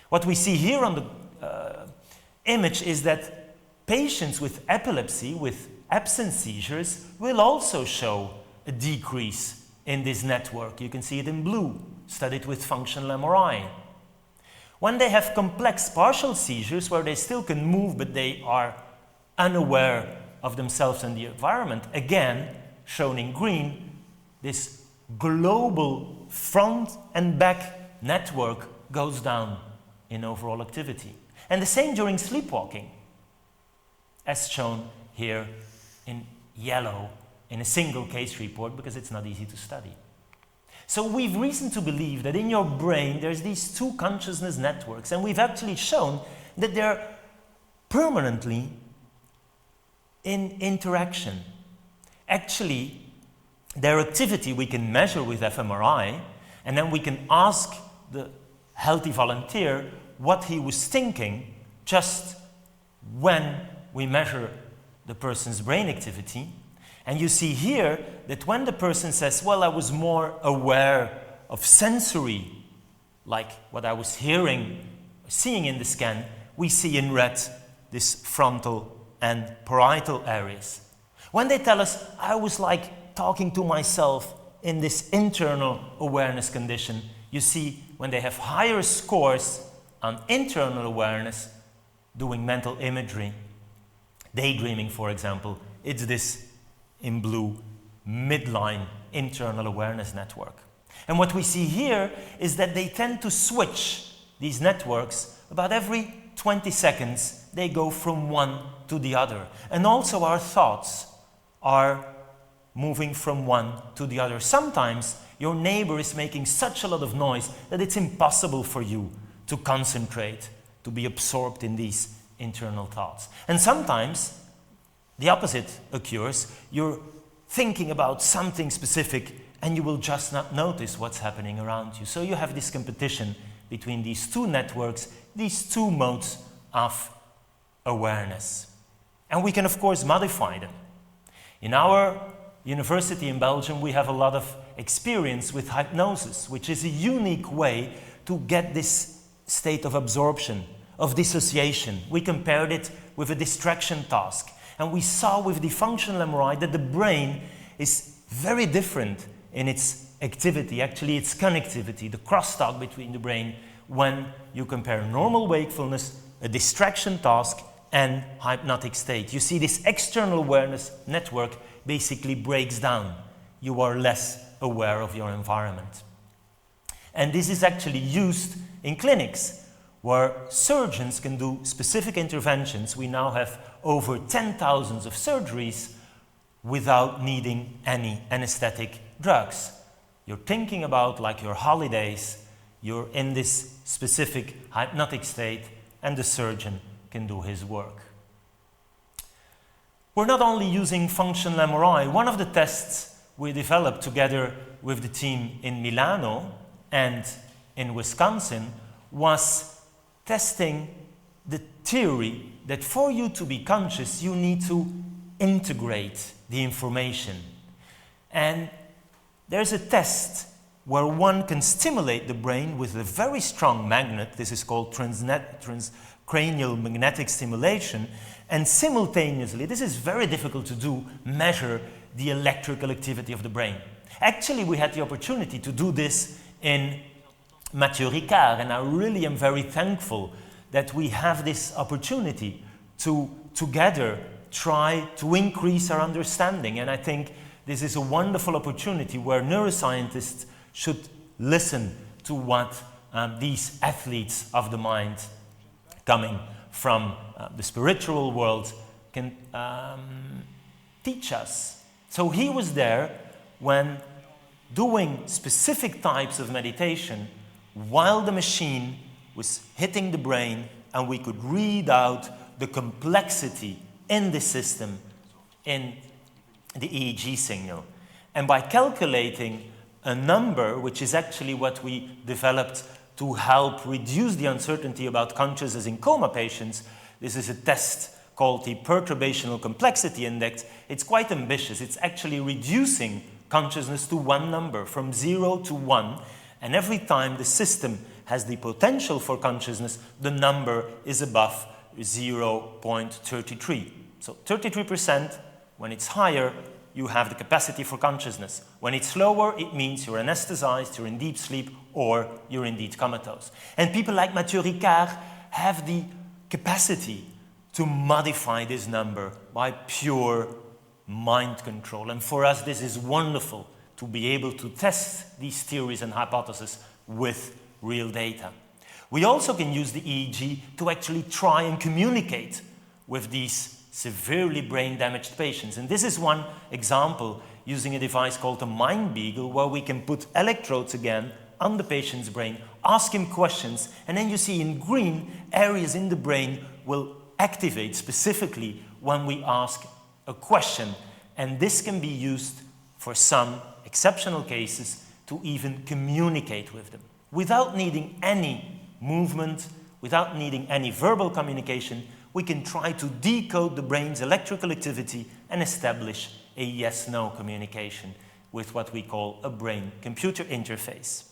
What we see here on the image is that patients with epilepsy, with absent seizures will also show a decrease in this network. You can see it in blue, studied with functional MRI. When they have complex partial seizures, where they still can move but they are unaware of themselves and the environment, again, shown in green, this global front and back network goes down in overall activity. And the same during sleepwalking, as shown here in yellow in a single case report, because it's not easy to study. So we've reason to believe that in your brain there's these two consciousness networks, and we've actually shown that they're permanently in interaction. Actually, their activity we can measure with fMRI, and then we can ask the healthy volunteer what he was thinking just when we measure the person's brain activity. And you see here that when the person says, well, I was more aware of sensory, like what I was hearing, seeing in the scan, we see in red this frontal and parietal areas. When they tell us, I was like talking to myself in this internal awareness condition, you see when they have higher scores on internal awareness, doing mental imagery, daydreaming, for example, it's this in blue midline internal awareness network. And what we see here is that they tend to switch these networks about every 20 seconds. They go from one to the other. And also our thoughts are moving from one to the other. Sometimes your neighbor is making such a lot of noise that it's impossible for you to concentrate, to be absorbed in these internal thoughts. And sometimes the opposite occurs. You're thinking about something specific and you will just not notice what's happening around you. So you have this competition between these two networks, these two modes of awareness. And we can, of course, modify them. In our university in Belgium, we have a lot of experience with hypnosis, which is a unique way to get this state of absorption, of dissociation. We compared it with a distraction task. And we saw with the functional MRI that the brain is very different in its activity, actually its connectivity, the crosstalk between the brain, when you compare normal wakefulness, a distraction task, and hypnotic state. You see this external awareness network basically breaks down. You are less aware of your environment. And this is actually used in clinics where surgeons can do specific interventions. We now have over 10,000 of surgeries without needing any anesthetic drugs. You're thinking about like your holidays, you're in this specific hypnotic state, and the surgeon can do his work. We're not only using functional MRI. One of the tests we developed together with the team in Milano and in Wisconsin was testing the theory that for you to be conscious, you need to integrate the information. And there's a test where one can stimulate the brain with a very strong magnet. This is called transcranial magnetic stimulation. And simultaneously, this is very difficult to do, measure the electrical activity of the brain. Actually, we had the opportunity to do this in Mathieu Ricard, and I really am very thankful that we have this opportunity to together try to increase our understanding. And I think this is a wonderful opportunity where neuroscientists should listen to what these athletes of the mind coming from the spiritual world can teach us. So he was there when doing specific types of meditation while the machine was hitting the brain, and we could read out the complexity in the system in the EEG signal. And by calculating a number, which is actually what we developed to help reduce the uncertainty about consciousness in coma patients, this is a test called the Perturbational Complexity Index. It's quite ambitious. It's actually reducing consciousness to one number, from 0 to 1. And every time the system has the potential for consciousness, the number is above 0.33. So 33% When it's higher, you have the capacity for consciousness. When it's lower, it means you're anesthetized, you're in deep sleep, or you're indeed comatose. And people like Mathieu Ricard have the capacity to modify this number by pure mind control. And for us, this is wonderful to be able to test these theories and hypotheses with real data. We also can use the EEG to actually try and communicate with these severely brain-damaged patients. And this is one example using a device called the Mind Beagle, where we can put electrodes again on the patient's brain, ask him questions, and then you see in green, areas in the brain will activate specifically when we ask a question. And this can be used for some exceptional cases to even communicate with them. Without needing any movement, without needing any verbal communication, we can try to decode the brain's electrical activity and establish a yes-no communication with what we call a brain-computer interface.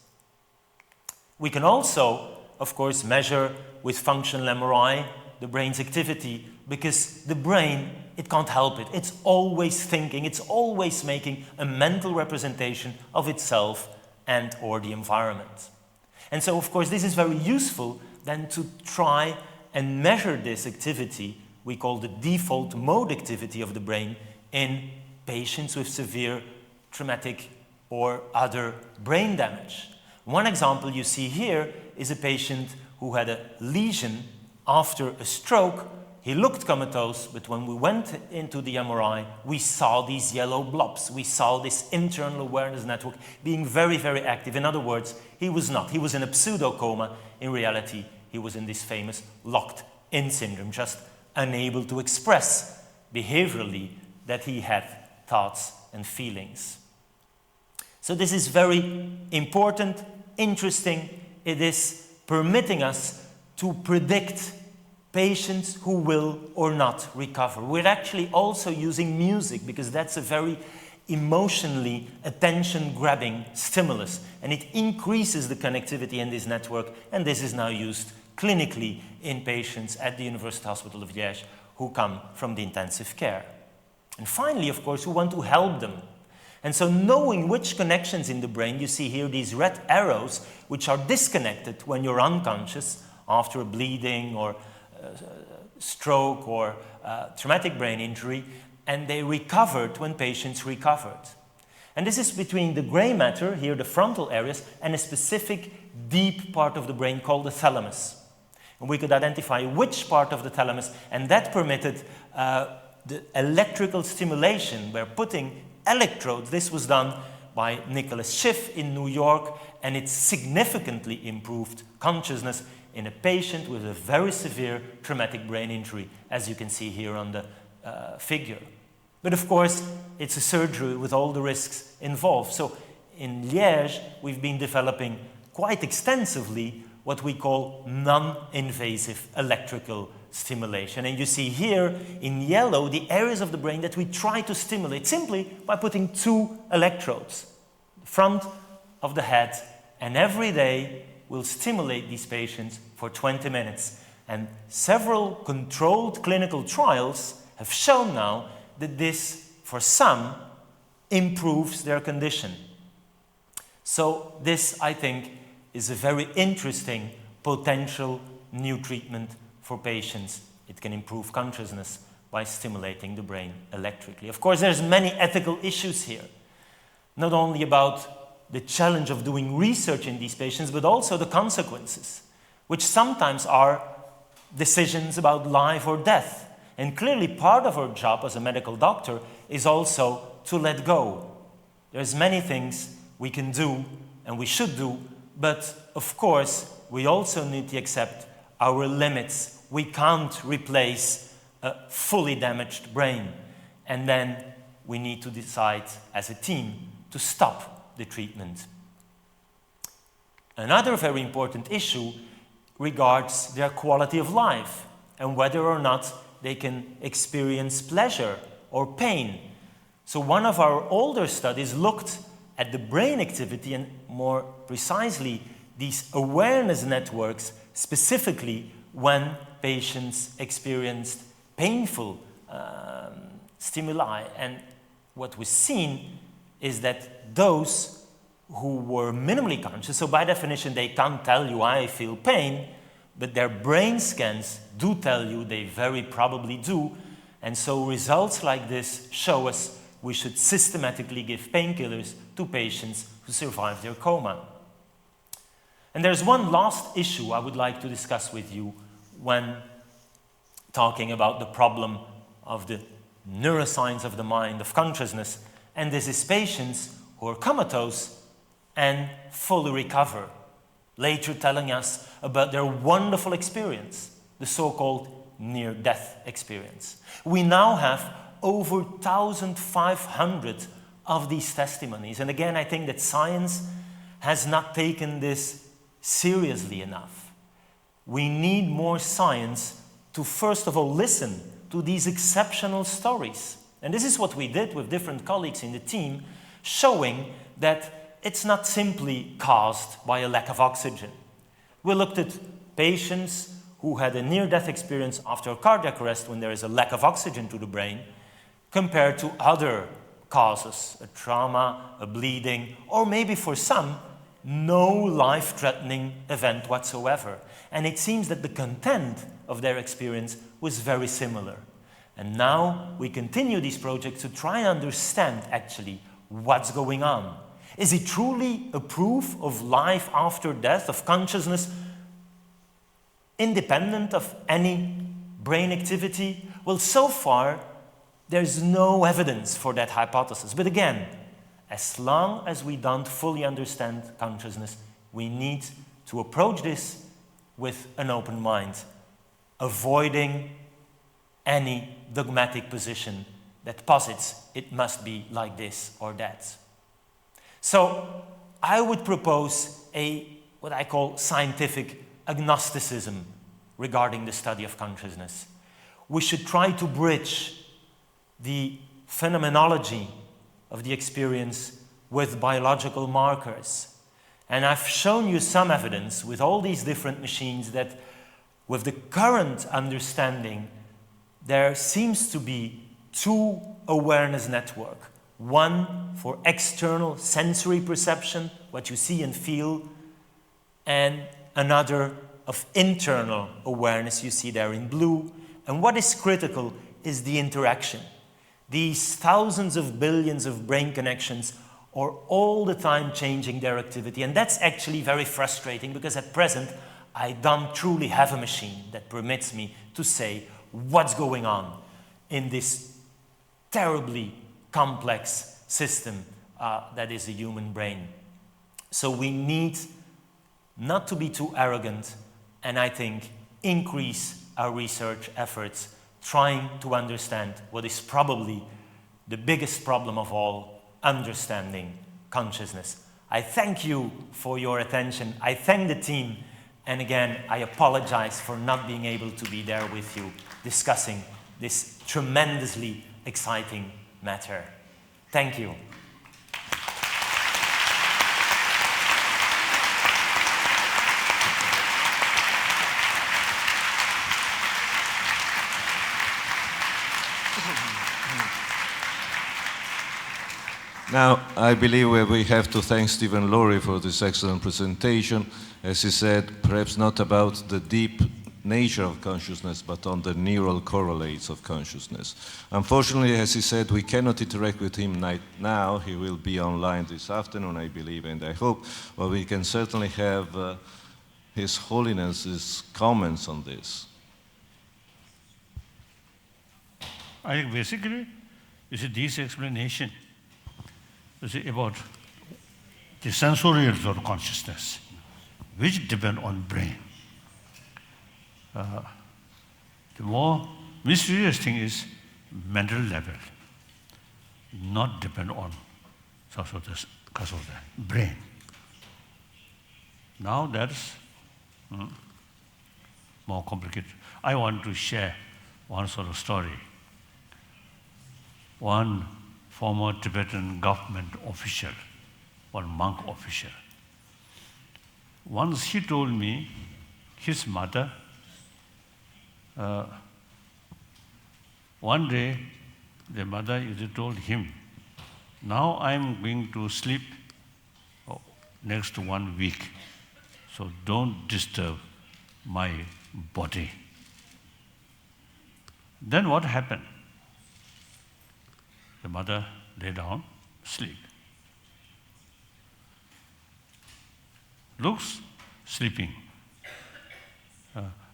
We can also, of course, measure with functional MRI the brain's activity, because the brain, it can't help it. It's always thinking, it's always making a mental representation of itself and or the environment. And so, of course, this is very useful then to try and measure this activity, we call the default mode activity of the brain, in patients with severe traumatic or other brain damage. One example you see here is a patient who had a lesion after a stroke. He looked comatose, but when we went into the MRI, we saw these yellow blobs. We saw this internal awareness network being very, very active. In other words, he was not. He was in a pseudo-coma. In reality, he was in this famous locked-in syndrome, just unable to express behaviorally that he had thoughts and feelings. So this is very important, interesting. It is permitting us to predict patients who will or not recover. We're actually also using music, because that's a very emotionally attention-grabbing stimulus, and it increases the connectivity in this network, and this is now used clinically in patients at the University Hospital of Liège who come from the intensive care. And finally, of course, we want to help them. And so knowing which connections in the brain, you see here these red arrows, which are disconnected when you're unconscious after a bleeding or stroke or traumatic brain injury, and they recovered when patients recovered. And this is between the gray matter, here the frontal areas, and a specific deep part of the brain called the thalamus. And we could identify which part of the thalamus, and that permitted the electrical stimulation. We're putting electrodes. This was done by Nicholas Schiff in New York, and it significantly improved consciousness in a patient with a very severe traumatic brain injury, as you can see here on the figure. But of course, it's a surgery with all the risks involved. So in Liège, we've been developing quite extensively what we call non-invasive electrical stimulation. And you see here in yellow the areas of the brain that we try to stimulate simply by putting 2 electrodes, the front of the head, and every day we'll stimulate these patients for 20 minutes. And several controlled clinical trials have shown now that this, for some, improves their condition. So this, I think, is a very interesting potential new treatment for patients. It can improve consciousness by stimulating the brain electrically. Of course, there's many ethical issues here, not only about the challenge of doing research in these patients, but also the consequences, which sometimes are decisions about life or death. And clearly part of our job as a medical doctor is also to let go. There's many things we can do and we should do, but of course we also need to accept our limits. We can't replace a fully damaged brain. And then we need to decide as a team to stop the treatment. Another very important issue regards their quality of life and whether or not they can experience pleasure or pain. So one of our older studies looked at the brain activity and more precisely these awareness networks, specifically when patients experienced painful stimuli. And what was seen is that those who were minimally conscious, so by definition they can't tell you I feel pain, but their brain scans do tell you they very probably do. And so results like this show us we should systematically give painkillers to patients who survive their coma. And there's one last issue I would like to discuss with you when talking about the problem of the neuroscience of the mind, of consciousness, and this is patients who are comatose and fully recover, later telling us about their wonderful experience, the so-called near-death experience. We now have over 1,500 of these testimonies, and again, I think that science has not taken this seriously enough. We need more science to, first of all, listen to these exceptional stories. And this is what we did with different colleagues in the team, showing that it's not simply caused by a lack of oxygen. We looked at patients who had a near-death experience after a cardiac arrest when there is a lack of oxygen to the brain, compared to other causes, a trauma, a bleeding, or maybe for some, no life-threatening event whatsoever. And it seems that the content of their experience was very similar. And now we continue these projects to try and understand actually what's going on. Is it truly a proof of life after death, of consciousness, independent of any brain activity? Well, so far, there's no evidence for that hypothesis. But again, as long as we don't fully understand consciousness, we need to approach this with an open mind, avoiding any dogmatic position that posits it must be like this or that. So I would propose what I call scientific agnosticism regarding the study of consciousness. We should try to bridge the phenomenology of the experience with biological markers. And I've shown you some evidence with all these different machines that with the current understanding, there seems to be two awareness networks. One for external sensory perception, what you see and feel, and another of internal awareness, you see there in blue. And what is critical is the interaction. These thousands of billions of brain connections are all the time changing their activity. And that's actually very frustrating because at present, I don't truly have a machine that permits me to say what's going on in this terribly complex system that is the human brain. So we need not to be too arrogant and I think increase our research efforts trying to understand what is probably the biggest problem of all, understanding consciousness. I thank you for your attention. I thank the team. And again, I apologize for not being able to be there with you discussing this tremendously exciting matter. Thank you. Now, I believe we have to thank Stephen Laurea for this excellent presentation. As he said, perhaps not about the deep nature of consciousness, but on the neural correlates of consciousness. Unfortunately, as he said, we cannot interact with him right now. He will be online this afternoon, I believe, and I hope, well, we can certainly have His Holiness's comments on this. I think basically, this explanation is about the sensorial sort of consciousness, which depend on brain. The more mysterious thing is mental level, not depend on because of the brain. Now that's more complicated. I want to share one sort of story. One former Tibetan government official, one monk official. Once he told me his mother, one day the mother told him, now I'm going to sleep next 1 week, so don't disturb my body. Then what happened? The mother lay down, sleep. Looks sleeping.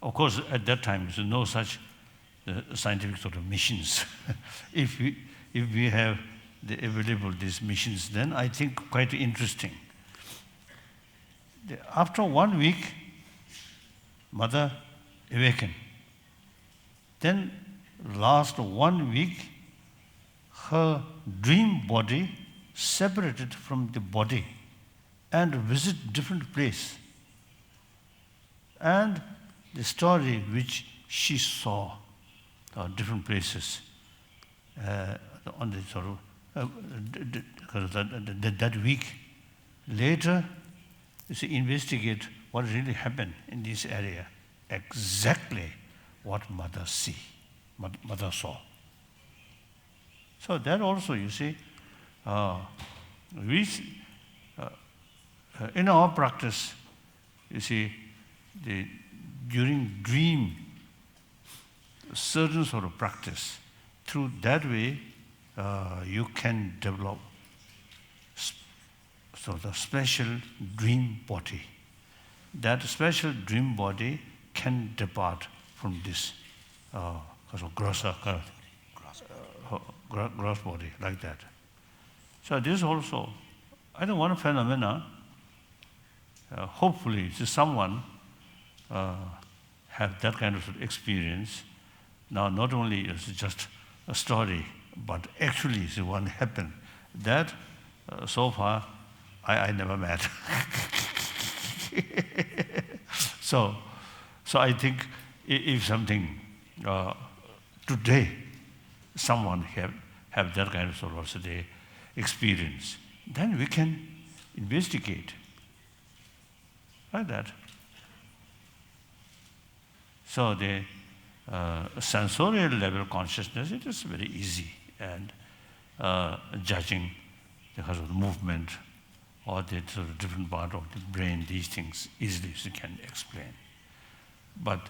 Of course, at that time, there's no such scientific sort of missions. if we have available these missions, then I think quite interesting. After 1 week, mother awakened. Then last 1 week, her dream body separated from the body and visit different place. And the story which she saw, different places, on the sort of that week. Later, you see, investigate what really happened in this area. Exactly what mother saw. So that also, you see, in our practice, you see, during dream, certain sort of practice, through that way, you can develop sort of special dream body. That special dream body can depart from this gross body, like that. So this also, I think one phenomena, hopefully someone have that kind of experience. Now not only is it just a story, but actually it's one happened. That so far I never met. So I think if something today someone have that kind of sort of the experience, then we can investigate like that. So the sensorial level consciousness, it is very easy, and judging because of the movement or the sort of different part of the brain, these things easily you can explain. But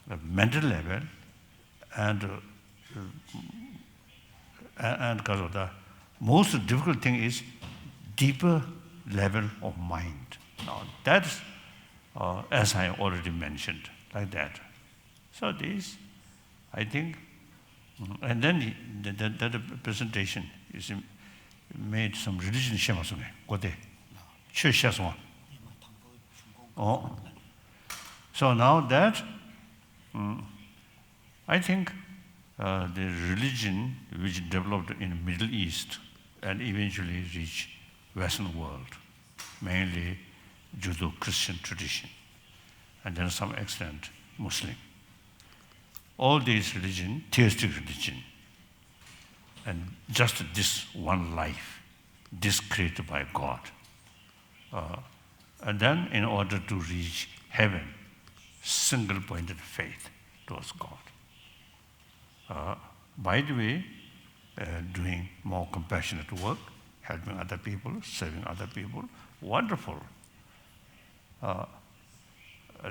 the mental level and because of the most difficult thing is deeper level of mind. Now that's as I already mentioned, like that. So this, I think, and then that presentation is made some religion shema sunge, kote, shesha swa. Oh, so now that I think the religion which developed in the Middle East and eventually reached Western world, mainly Judeo-Christian tradition, and then to some extent Muslim. All these religion, theistic religion, and just this one life, this created by God. And then in order to reach heaven, single-pointed faith towards God. By the way, doing more compassionate work, helping other people, serving other people, wonderful.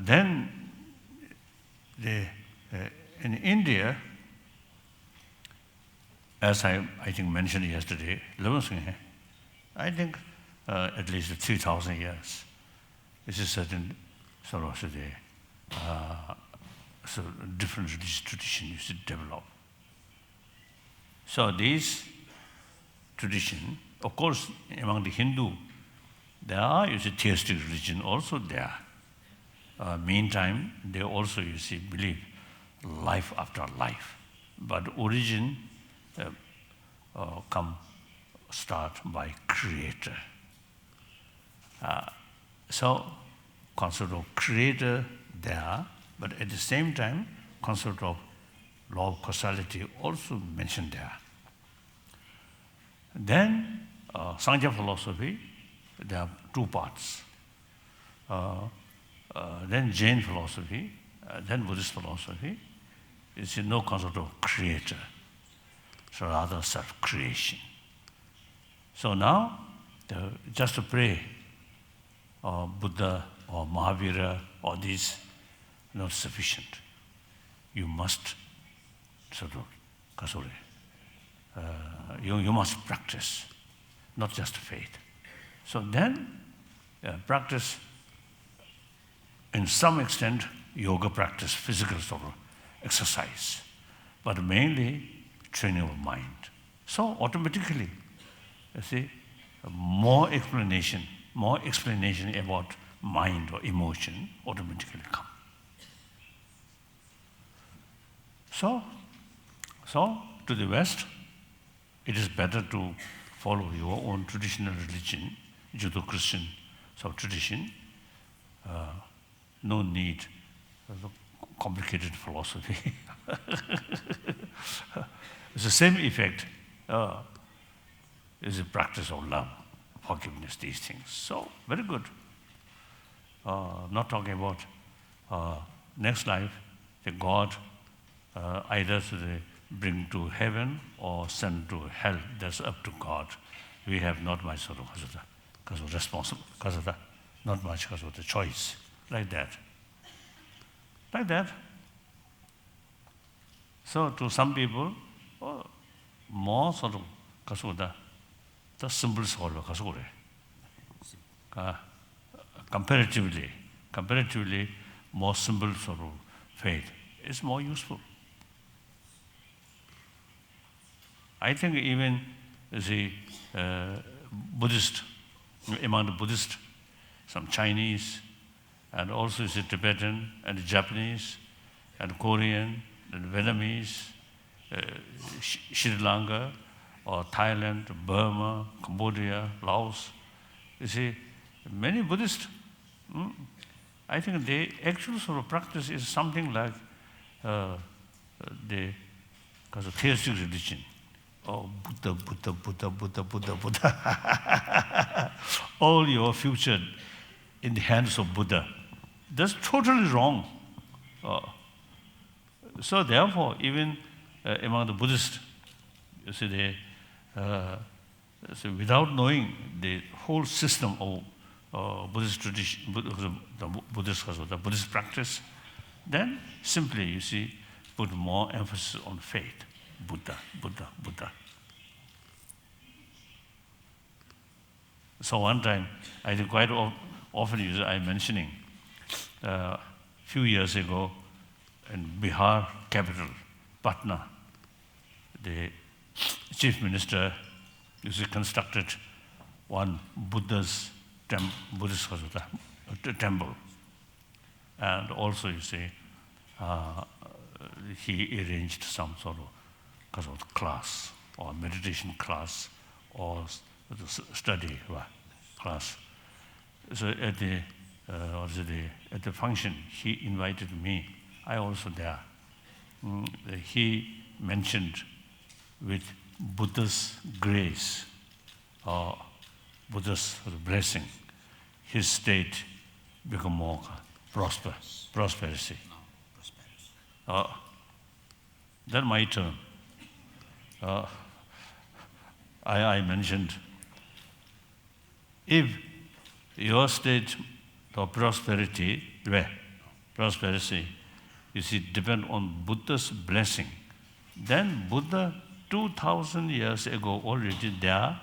Then in India, as I think mentioned yesterday, I think at least 3,000 years, it's a certain sort of so different religious traditions to develop. So this tradition, of course, among the Hindu, there are theistic religion also there. Meantime, they also believe life after life, but origin start by creator. So concept of creator there, but at the same time, concept of law of causality also mentioned there. Then Sankhya philosophy, there are two parts. Then Jain philosophy, then Buddhist philosophy, it's no concept of creator. so rather self-creation. So now, just to pray, or Buddha, or Mahavira, or these, not sufficient. You must sort of, you must practice, not just faith. So then, practice, in some extent, yoga practice, physical sort of exercise, but mainly training of mind. So automatically, you see, more explanation about mind or emotion automatically come. So to the West, it is better to follow your own traditional religion, Judeo-Christian tradition. No need of complicated philosophy. It's the same effect. Is a practice of love, forgiveness, these things. So, very good. Not talking about next life, the God either to bring to heaven or send to hell. That's up to God. We have not much sort of responsible, not much because of the choice, like that. Like that. So to some people, more sort of because of the symbols of comparatively more symbols of faith is more useful. I think even the Buddhist, among the Buddhists, some Chinese, and also the Tibetan, and the Japanese, and Korean, and Vietnamese, Sri Lanka, or Thailand, Burma, Cambodia, Laos. You see, many Buddhists, I think the actual sort of practice is something like the theistic religion. Oh, Buddha. All your future in the hands of Buddha. That's totally wrong. So therefore, even among the Buddhists, you see, so without knowing the whole system of Buddhist tradition, the Buddhist practice, then simply, you see, put more emphasis on faith. Buddha. So one time, I think quite often I'm mentioning, a few years ago, in Bihar capital, Patna, the chief minister constructed one Buddhist temple. And also, you see, he arranged some sort of class, or meditation class, or study class. So at the function, he invited me. I also there. He mentioned with Buddha's grace, or Buddha's blessing, his state become more prosperity. Then my turn. I mentioned, if your state of prosperity, you see, depend on Buddha's blessing, then Buddha 2,000 years ago already there.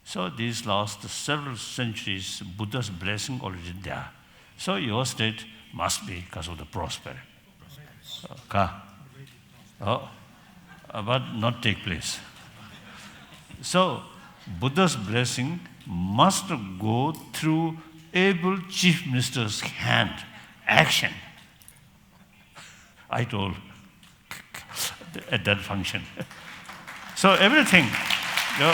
So these last several centuries, Buddha's blessing already there. So your state must be because of the prosperity. But not take place. So Buddha's blessing must go through able chief minister's hand, action. I told at that function. So everything you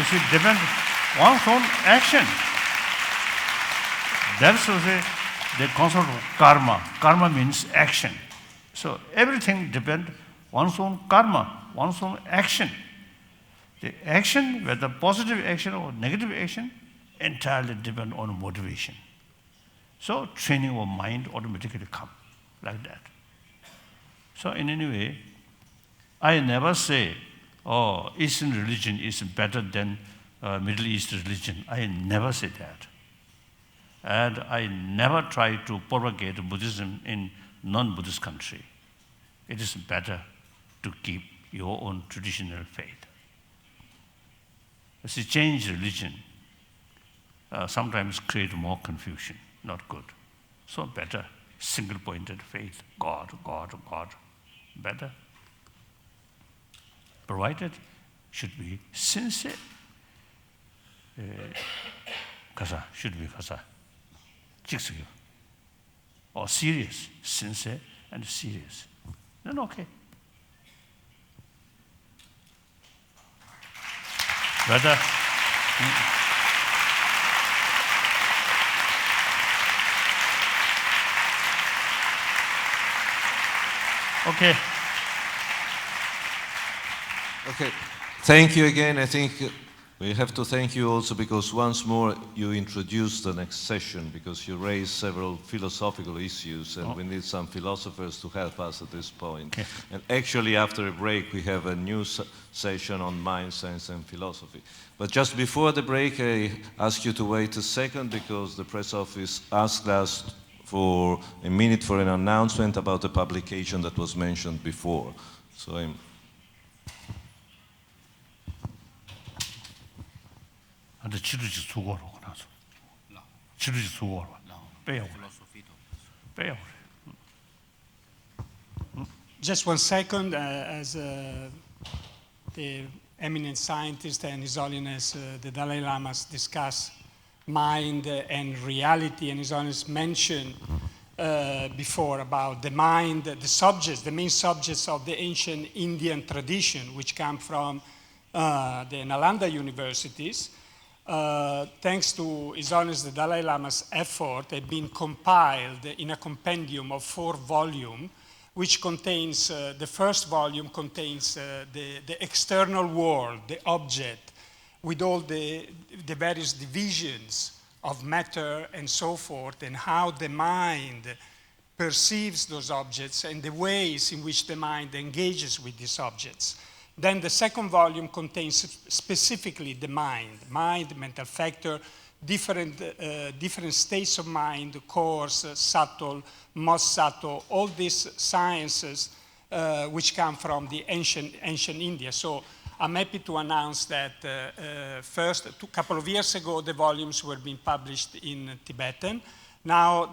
see depends on one's own action. That's the concept of karma. Karma means action. So everything depends on one's own karma, one's own action. The action, whether positive action or negative action, entirely depends on motivation. So training of mind automatically comes like that. So in any way, I never say, oh, Eastern religion is better than Middle East religion. I never say that. And I never try to propagate Buddhism in non-Buddhist country. It is better to keep your own traditional faith. As you change religion, sometimes create more confusion, not good. So better, single-pointed faith, God, God, God, better. Provided should be sincere. Kasa should be kasa. Jiksuyo. Or serious, sincere and serious. Then okay. Better. Okay. Okay. Thank you again. I think we have to thank you also because once more you introduced the next session because you raised several philosophical issues and we need some philosophers to help us at this point. Okay. And actually after a break we have a new session on mind, science and philosophy. But just before the break I ask you to wait a second because the press office asked us for a minute for an announcement about the publication that was mentioned before. So I'm 근데 지루지 수고로 나서 지루지 수고로 빼요 빼요. Just 1 second, as the eminent scientist and His Holiness the Dalai Lama discuss mind and reality, and His Holiness mentioned before about the mind, the subjects, the main subjects of the ancient Indian tradition, which come from the Nalanda universities. Thanks to His Holiness the Dalai Lama's effort, have been compiled in a compendium of 4 volumes, which contains, the first volume contains the external world, the object, with all the various divisions of matter and so forth, and how the mind perceives those objects and the ways in which the mind engages with these objects. Then the second volume contains specifically the mind, mental factor, different states of mind, coarse, subtle, most subtle, all these sciences which come from the ancient India. So I'm happy to announce that first, a couple of years ago, the volumes were being published in Tibetan. Now,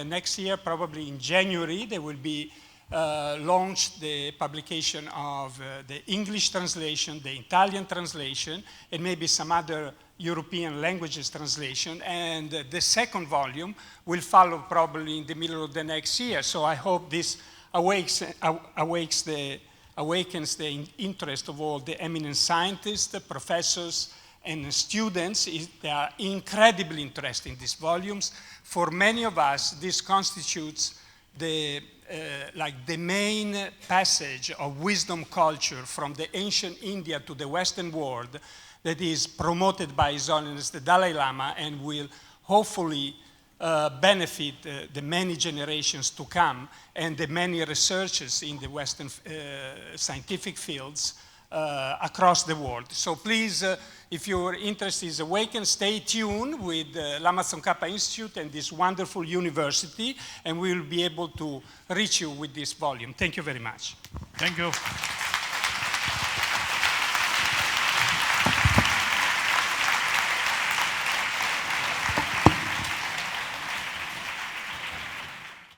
next year, probably in January, they will be launched the publication of the English translation, the Italian translation, and maybe some other European languages translation. And the second volume will follow probably in the middle of the next year. So I hope this awakens the interest of all the eminent scientists, the professors, and students. They are incredibly interested in these volumes. For many of us, this constitutes the main passage of wisdom culture from the ancient India to the Western world that is promoted by His Holiness the Dalai Lama and will hopefully benefit the many generations to come and the many researchers in the Western scientific fields across the world. So please, if your interest is awakened, stay tuned with Lama Tsongkhapa Institute and this wonderful university, and we will be able to reach you with this volume. Thank you very much. Thank you.